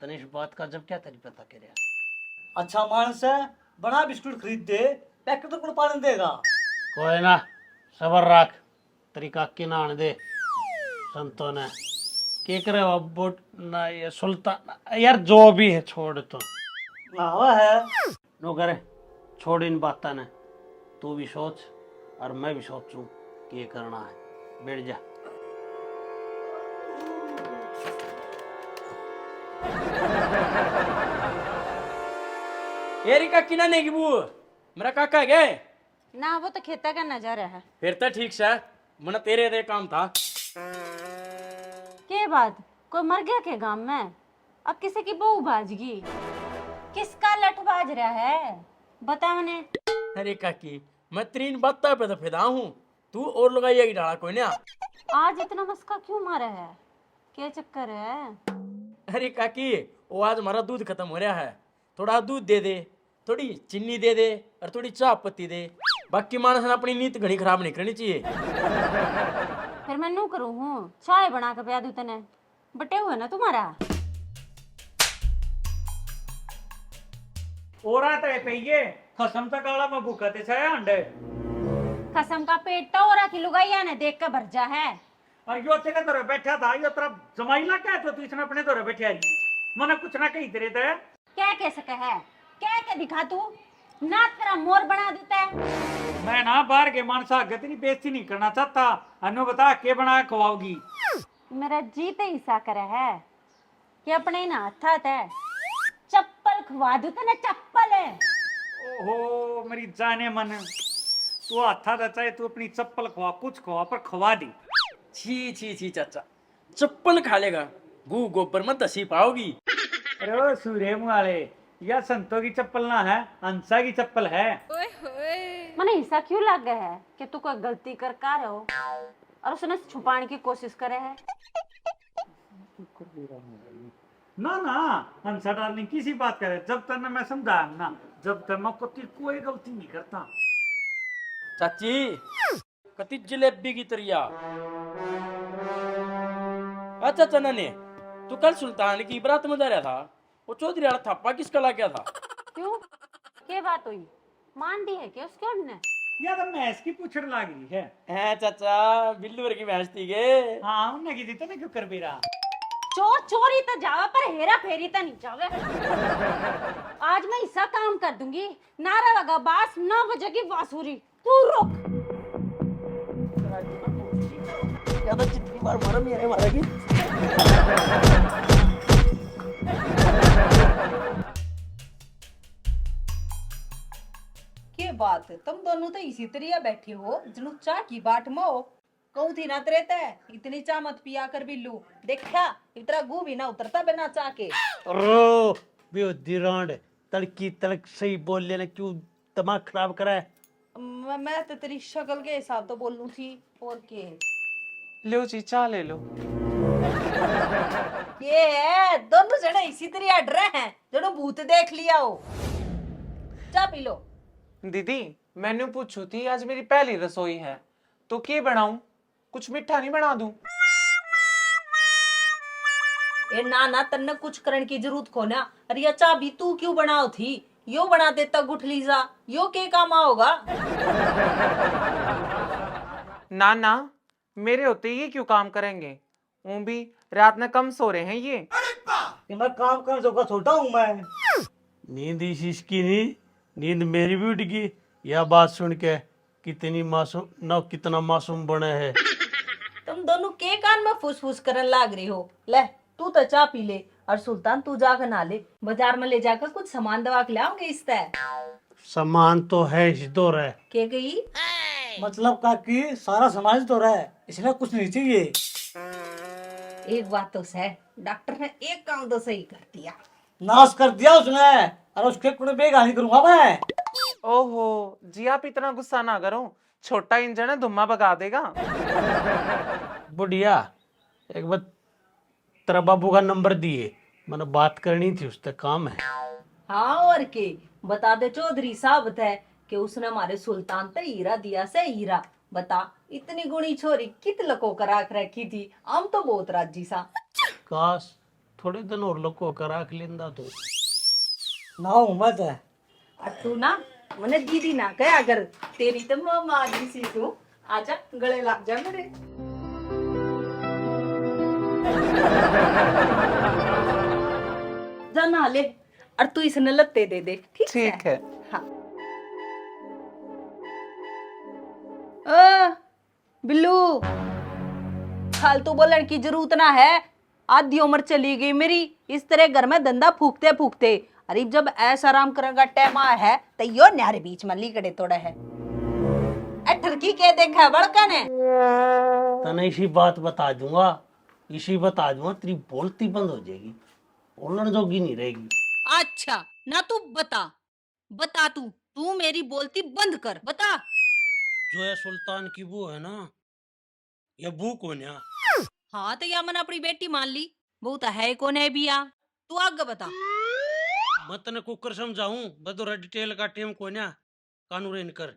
S1: तने इस बात का जब क्या तेरी पता करे।
S6: अच्छा मानस है बड़ा बिस्कुट खरीद दे पैकेट तो पानी देगा।
S1: कोई ना सबर रख तेरी काकी ना आने दे संतों ने के करे अब ना ये सुल्तान यार जो भी है छोड़ तो
S6: नावा है
S1: नो करे छोड़ इन बातों ने तू भी सोच और मैं भी सोचूं कि ये करना है। बैठ जा।
S10: एरी काकी ना नेगी बू मेरा काका है गए
S8: ना वो तो खेता का नजारा है।
S10: फिर तो ठीक से मना तेरे दे काम था।
S8: के बात कोई मर गया के गांव में अब किसी की बहू भाजगी किसका लठ बाज रहा है बता मने।
S10: अरे काकी मैं तीन बात पे तो फिदा हूँ तू और लगाई डाला कोई ना।
S8: आज इतना मस्का क्यों मारा है क्या चक्कर है।
S10: अरे काकी वो आज हमारा दूध खत्म हो रहा है थोड़ा दूध दे दे थोड़ी चीनी दे दे और थोड़ी चाय पत्ती दे बाकी मानस ने अपनी नींद घनी खराब नहीं करनी चाहिए।
S8: फिर मैं नू करूँ हूँ चाय बना के पिया दूं तने बटे हुए ना तुम्हारा।
S4: और आता है पहिए खसम तक काला में भूखा ते छाया अंडे
S8: कसम का पेट तो और की लुगाइया ने देख के भर जा है।
S4: और यो तेरे दौरे बैठा था यो तेरा जमाई ला क्या तो तू इसने अपने दौरे बैठा जी मने कुछ ना कही तेरे ते
S8: क्या कह सके है क्या के दिखा तू ना तेरा मोर बना देता है।
S4: मैं ना बाहर के मानसा आगे तेरी बेइज्जती नहीं करना चाहता अनु बता के बना खवाओगी।
S8: मेरा जीते हिस्सा करे है कि अपने ना हाथा है चप्पल खवा दू ना चप्पल है।
S4: ओहो मेरी जाने मन तू हाथा था चाहे तू अपनी चप्पल खवा कुछ खवा पर खवा दी।
S10: छी छी छी चाचा चप्पल खा लेगा गू गोबर में दसी पाओगी।
S4: अरे ओ सूर्य मुआले यह संतों की चप्पल ना है हंसा की चप्पल है।
S8: मने हिस्सा क्यों लग गया है कि तू कोई गलती कर का रहे हो और उसने छुपाने की कोशिश करे है।
S4: ना ना हंसा डालने किसी बात करे जब तक ना मैं समझाया ना जब तक मैं कोई गलती नहीं करता।
S10: चाची कति जलेबी की तरिया। अच्छा चना ने तू कल सुल्तान की बारात में जा रहा था वो चौधरी वाला थप्पा किसका लग गया था।
S8: क्यों क्या बात हुई मान दी है क्या उसके हमने।
S4: या तो भैंस की पूछड़ लाग रही है
S10: चाचा बिल्लू की भैंस थी गे।
S4: हाँ उन्हें की दी तो नहीं क्यों कर भी रहा।
S8: चोर चोरी तो जावा पर हेरा फेरी तो नहीं जावे। आज मैं ऐसा काम कर दूंगी नारा लगा बास 9 बजे की बांसुरी तू रुक।
S6: ज्यादा जितनी बार मारा मेरे मारेगी।
S5: के बात तुम दोनों तो इसी तरह बैठे हो जनु चाह की बाट में हो। कहूँ थी ना रहता है इतनी चाह मत पिया कर बिल्लू। देखा इतना गू भी ना उतरता बिना चाह के।
S1: रो बेहुदी रांड तड़की तड़क सही बोल लेना, क्यों दिमाग खराब करा है?
S5: मैं तो तेरी शक्ल के हिसाब तो बोलूं थी और के।
S11: लो जी चाय ले लो।
S5: ये है दोनों जने इसी तरह अड़ रहे हैं जनो भूत देख लिया हो। चाय पी लो।
S11: दीदी मैंने पूछू थी आज मेरी पहली रसोई है तो क्या बनाऊं, कुछ मीठा नहीं बना दूं?
S5: ए ना ना तन्ने कुछ करने की जरूरत को ना। अरे ये चाय भी तू क्यों बनाओ थी, यो बना देता गुठलीजा, यो के काम आओगा।
S11: ना ना मेरे होते ये क्यों काम करेंगे, वो भी रात में कम सो रहे हैं ये
S6: मैं काम कर जो छोटा हूँ मैं।
S1: नींद इसकी नहीं, नींद मेरी भी उठ गई। यह बात सुन के कितनी मासूम ना, कितना मासूम बने है।
S5: तुम दोनों के कान में फुसफुस करने लाग रही हो। ले तू तो चाय पी ले और सुल्तान तू जाकर ना ले, बाजार में ले जाकर कुछ सामान दवा के लाओगे। इस तरह
S1: सामान तो है इस दौर है।
S5: के गई
S6: मतलब काकी सारा समाज तो रहा है इसलिए कुछ नहीं चाहिए।
S5: एक बात तो है, डॉक्टर ने एक काम तो सही कर दिया,
S6: नाश कर दिया उसने, और उसके कुछ बेगानी करूंगा मैं।
S11: ओहो जी आप इतना गुस्सा ना करो, छोटा इंजन है धुम्मा भगा देगा।
S1: बुढ़िया एक बार तेरा बाबू का नंबर दिए, मैंने बात करनी थी उससे, काम है।
S5: हाँ और के बता दे चौधरी साहब है कि उसने हमारे सुल्तान ते हीरा दिया से हीरा। बता इतनी गुणी छोरी कित लको करा के रखी थी, हम तो बहुत राजी सा।
S1: काश थोड़े दिन और लोग कर आख लेंदा तो।
S6: ना हूँ मैं तो।
S5: तू ना मैंने दीदी ना कह, अगर तेरी तो माँ दी सी तू, आजा गले लग जा मेरे। जा नहा ले और तू इसने लत्ते दे दे, ठीक है? हाँ। बिल्लू फालतू बोलने की जरूरत ना है, आधी उम्र चली गई मेरी इस तरह घर में धंधा फूकते फूकते। अरे जब ऐसा आराम करने का टाइम आया है तो यो न्यारे बीच में लीकड़े तोड़े है। ठरकी के देखा है बड़का ने।
S1: तने इसी बात बता दूंगा, इसी बता दूंगा, तेरी बोलती बंद हो जाएगी, बोलने जोगी नहीं रहेगी।
S5: अच्छा ना तू बता, बता तू मेरी बोलती बंद कर, बता।
S1: जो है सुल्तान की बू है ना, ये बू कौन है?
S5: हाँ तो या मैंने अपनी बेटी मान ली, बहू तो है कौन है भी या, तू आगे बता।
S1: मैं तने कुकर समझाऊं, बदोरा डिटेल का टेम कौन है, कानून कर।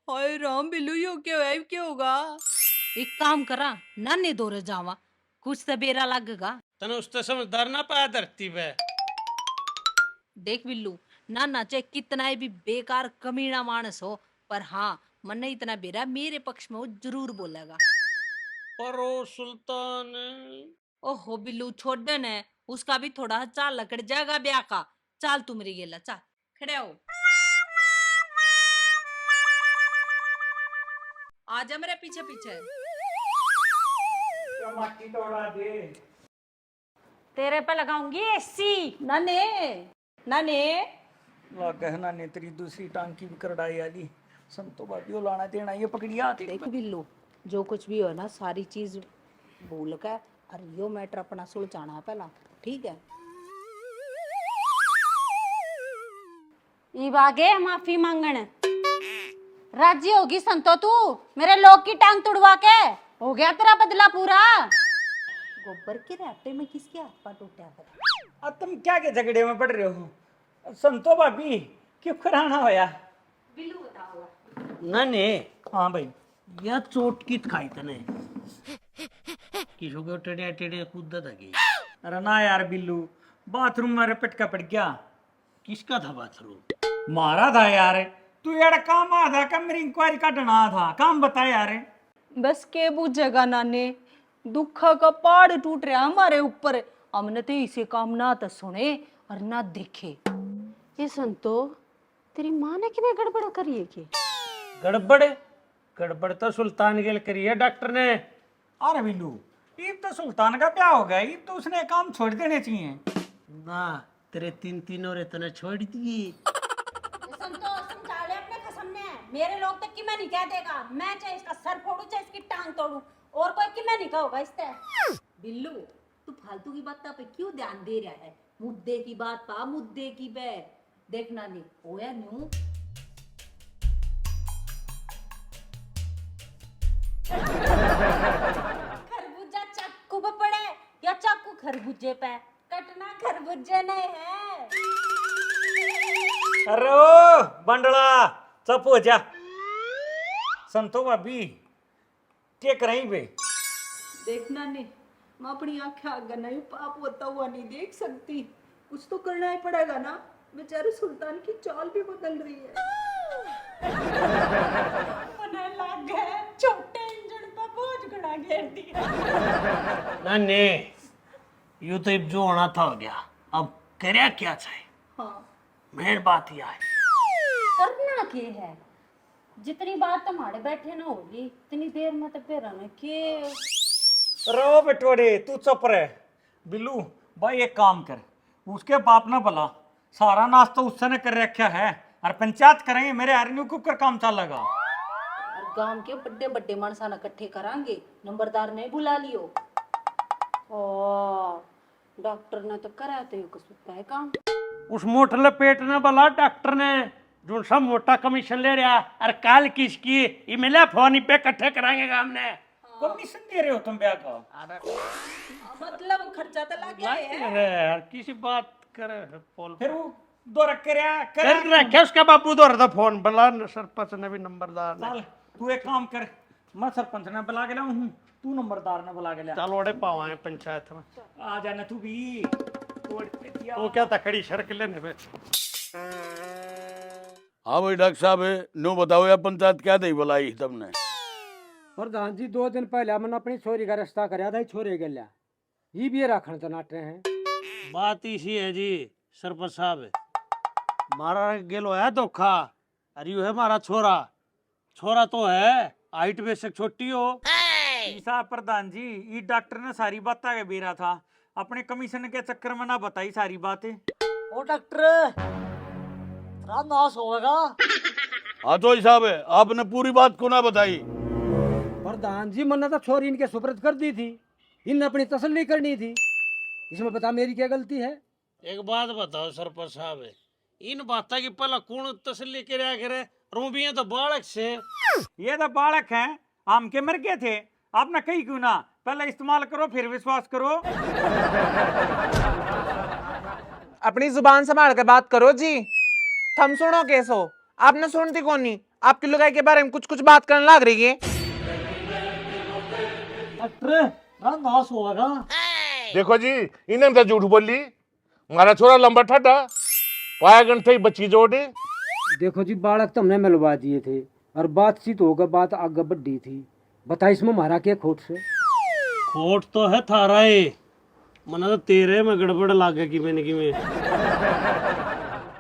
S5: हाय राम बिल्लू यो क्या होगा? एक काम करा नाने दौरे जावा, कुछ तो बेरा लगेगा।
S1: तने उससे समझदार ना पाया धरती पे।
S5: देख बिल्लू नाना चाहे कितना भी बेकार कमीना मानस हो, पर हाँ मन इतना बेरा मेरे पक्ष में वो जरूर बोलेगा।
S1: पर ओ सुल्तान,
S5: ओहो बिल्लू छोड़ दे न, उसका भी थोड़ा चाल लकड़ जाएगा ब्याह का। चाल तू मेरी गेला चाल, खड़े हो आजा मेरे पीछे पीछे।
S8: तेरे पे लगाऊंगी एसी।
S5: नाने नाने
S6: गहना ने तेरी दूसरी टांग की भी करड़ाई आली, संतो बाबियो लाना देना ये पकड़िया।
S5: देख बिल्लू जो कुछ भी हो ना सारी चीज भूल कर और यो मैटर अपना सुलझाना है पहला, ठीक है?
S8: ई बागे माफी मांगण राजी होगी संतो तू मेरे लोग की टांग तुड़वा के? हो गया तेरा बदला पूरा।
S5: गोबर के रास्ते में किसके हाथ पांव टूटा है?
S6: अब तुम क्या के झगड़े में पड़ रहे हो? संतो भाभी क्यों कराना होया?
S5: बिल्लू बताओ।
S1: ना ने
S6: हाँ भाई
S1: यह चोट की खाई तने किसो के टेढ़े टेढ़े कूदा था कि?
S6: अरे ना यार बिल्लू, बाथरूम में रपट पड़ गया।
S1: किसका था बाथरूम?
S6: मारा था यार, तू यार काम आ था, कमरी इंक्वायरी काटना था, काम बता यार।
S5: बस के बुझेगा नाने, दुख का पहाड़ टूट रहा हमारे ऊपर, हमने तो इसे काम ना तो सुने और ना देखे।
S8: ये संतो तेरी माँ ने कि गड़बड़ करी है कि
S1: गड़बड़ गड़बड़ तो सुल्तान के लिए करी है डॉक्टर ने।
S4: अरे बिल्लू, ईब तो सुल्तान का क्या हो गया, ईब तो उसने काम छोड़ देने चाहिए
S1: ना। तेरे तीन और इतने छोड़ दी।
S8: समझा ले अपने कसम ने, मेरे लोग तक की मैं नहीं कह देगा। मैं चाहे इसका सर फोड़ू चाहे इसकी टांग तोड़ू, और कोई की मैं नहीं कहूंगा इससे।
S5: बिल्लू तू फालतू की बात पे क्यों ध्यान दे रहा है? मुद्दे की बात पा, मुद्दे की बे देखना नहीं होया न्यू।
S8: खरबूजा चाकू पे पड़े या चाकू खरबूजे पे, कटना खरबूजे नहीं है।
S4: अरे ओ बंडला चुप हो जा। संतो भाभी क्या करें बे?
S5: देखना नहीं, मैं अपनी आंखें आगे नहीं पाप होता हुआ नहीं देख सकती। कुछ तो करना ही पड़ेगा ना। बेचारे सुल्तान की चाल भी बदल रही है।
S8: उन्हें लग गए छोटे इंजन पे बोझ घड़ा घेर दिया।
S1: नाने यू तो जो होना था हो गया, अब करया क्या चाहे।
S5: हाँ
S1: मेन बात यह है
S8: करना के है, जितनी बात तुम्हारे बैठे ना होगी इतनी देर में तो फिर आना के।
S4: रो बेटोड़े तू चुप रह। बिल्लू भाई एक काम कर, उसके बाप ना भला सारा नाश्ता उससे ने कर रखा है, और पंचायत करेंगे मेरे आर्मी को कर काम चलेगा।
S5: और गांव के बड़े बड़े मानसा न इकट्ठे करांगे, नंबरदार ने बुला लियो।
S8: ओ डॉक्टर ने तो करा तो कसूता है काम।
S1: उस मोटले पेट ने बोला डॉक्टर ने जो सब मोटा कमीशन ले रहा, और काल किसकी ये मिला फोन पे इकट्ठे कराएंगे काम ने।
S4: कमीशन दे रहे हो तुम ब्याह का?
S5: मतलब खर्चा तो लग गया है।
S1: अरे यार किसी बात करे फोन
S4: फिर वो दौरा करया
S1: कर रखे उसका बापू दौर था फोन बुला सरपंच ने भी नंबरदार ने।
S4: चल तू एक काम कर, मैं सरपंच ने बुला के लाऊं हूं, तू नंबरदार ने बुला के ला।
S1: चल ओड़े पावाए पंचायत में।
S4: आ जाना तू भी।
S1: वो क्या था खड़ी सड़क लेने पे।
S12: हाँ भाई डॉक्टर साहब नो बताओ यार पंचायत क्या दई बुलाई तुमने?
S13: प्रधान जी 2 दिन पहले मैंने अपनी छोरी का रिश्ता कराया था, छोरे के लिया ये भी राखण चनाटे हैं।
S1: बात इसी है जी सरपंच साहब, मारा गेलो है धोखा, अरे यू है मारा छोरा। छोरा तो है हाइट बेशक छोटी हो।
S4: ईसा प्रधान जी ये डॉक्टर ने सारी बात आगे बेरा था, अपने कमीशन के चक्कर में ना बताई सारी बातें।
S6: ओ डॉक्टर तेरा नाश होगा।
S12: हाँ तो साहब आपने पूरी बात को ना बताई।
S13: प्रधान जी मैंने तो छोरी इनके सुपुर्द कर दी थी, इनने अपनी तसल्ली करनी थी, इसमें बता मेरी क्या गलती है?
S1: एक बात बताओ सरपंच साहब, इन बातों की पहला कौन तसल्ली करया करे? रूबियां तो बालक से।
S4: ये तो बालक हैं, आम के मर गए थे, आपने कही क्यों ना? पहले इस्तेमाल करो फिर विश्वास करो।
S11: अपनी जुबान संभाल कर बात करो जी। थम सुनो कैसो, आपने सुनती कौन नहीं? आपकी लुगाई के बारे में कुछ कुछ बात करने लग रही है।
S6: डॉक्टर तेरा नाश होगा।
S2: देखो जी इन्हें तो झूठ बोली, हमारा छोरा लंबा ठाडा पाया गंठे बच्ची जोड़े।
S13: देखो जी बालक तो हमने मिलवा दिए थे और बातचीत होगा, बात आगे बढ़ी थी, बता इसमें मारा क्या खोट से?
S1: खोट तो है थारा ही, मना तो तेरे में गड़बड़ लागे कि मैंने कि मैं।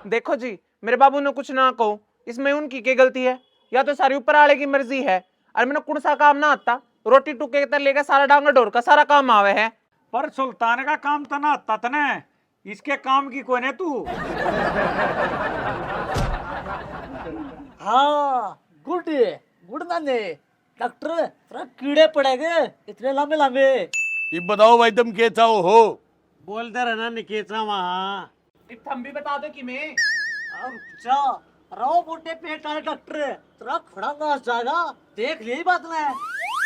S11: देखो जी मेरे बाबू ने कुछ ना कहो, इसमें उनकी क्या गलती है? या तो सारी ऊपर वाले की मर्जी है। और मैंने कुछ सा काम ना आता, रोटी टुके तक लेकर सारा डांगा डोर का सारा काम आवे है।
S4: पर सुल्तान का काम तो ना आता था ना, इसके काम की कौन है तू?
S6: हाँ गुड गुड नाने। डॉक्टर तेरा कीड़े पड़ेंगे इतने लंबे लंबे।
S12: ये बताओ भाई तुम क्या चाहो हो?
S1: बोलते रहना निकेचा वहाँ।
S11: थम भी बता दो कि मैं
S6: अच्छा रहो मोटे पेट वाले डॉक्टर तेरा खड़ा नाश जाएगा, देख ली बात ने।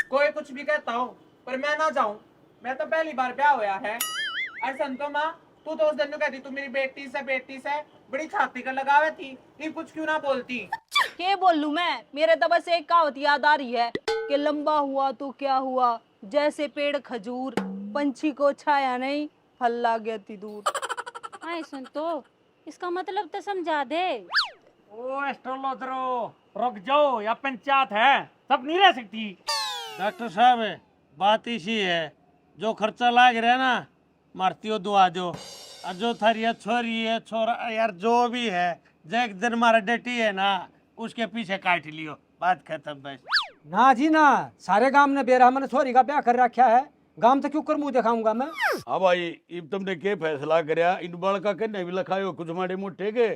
S11: कोई कुछ भी कहता हो पर मैं ना जाऊं, मैं तो पहली बार ब्याह होया है। और संतो माँ तू तो उस दिन कहती तू मेरी बेटी से बड़ी छाती का लगावे थी, ये कुछ क्यों ना बोलती?
S5: के बोलूं मैं? मेरे तो बस एक कहावत याद आ रही है कि लंबा हुआ तो क्या हुआ, जैसे पेड़ खजूर, पंछी को छाया नहीं, फल ला गया थी दूर।
S8: हाँ सुन तो इसका मतलब तो समझा दे।
S4: ओ एस्ट्रोलॉजरो रुक जाओ, या पंचायत है सब नहीं रह सकती।
S1: डॉक्टर साहब बात इसी है, जो खर्चा लाग रहा है ना मारती हो दुआ दो, और जो थारी छोरी है छोरा यार जो भी है जैक दिन मारा डटी है ना, उसके पीछे काट लियो, बात खत्म बस।
S13: ना जी ना, सारे गांव ने बेरा मैंने छोरी का ब्याह कर रखा है, गांव तक क्यों कर मुंह दिखाऊंगा मैं।
S12: हाँ भाई, इब तुमने के फैसला करया इन बाल का कन्ने भी लखायो कुछ माड़े मोटे के।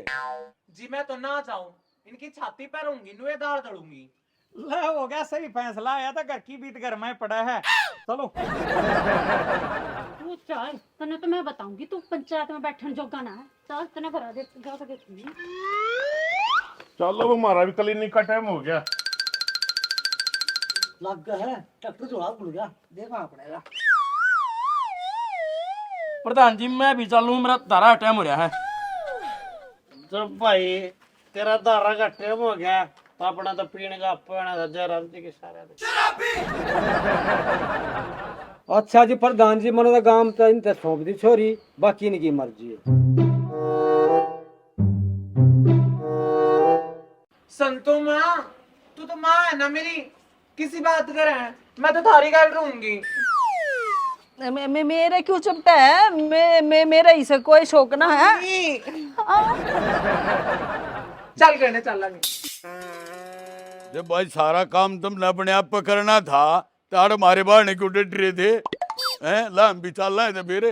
S11: जी मैं तो ना चाहूं, इनकी छाती पर रहूंगी, नुए दार दड़ूंगी।
S4: ले हो गया, सही फैसला आया था, घर की बीत घर में पड़ा है। चलो
S8: तू चल, तने तो मैं बताऊंगी, तू पंचायत में बैठन जोगा ना है। चल तने करा दे, गा के देखूंगी।
S2: चलो, वो हमारा भी क्लिनिक का टाइम हो गया।
S6: लग गया है, ट्रैक्टर जोड़ा भूल गया, देखना पड़ेगा।
S10: प्रधान जी मैं भी चलूं, मेरा तारा टाइम हो रहा है।
S1: जब भाई तेरा दारा का टाइम हो गया तो अपना तो पीने का पाना था जयराम जी के सारे।
S13: अच्छा जी प्रधान जी, मैंने तो गांव तो इन सौंप दी छोरी, बाकी इनकी मर्जी है।
S11: संतो माँ, तू तो माँ है ना मेरी, किसी बात करे, मैं तो थारी गाल रहूंगी।
S5: मेरे क्यों चुपता है? मेरा इसे कोई शौक ना है।
S11: चल करने चल लगे।
S12: जब भाई सारा काम तुम अपने आप पर करना था, तो हमारे बाहर नहीं क्यों डट रहे थे? हैं ला हम भी चल रहे थे मेरे।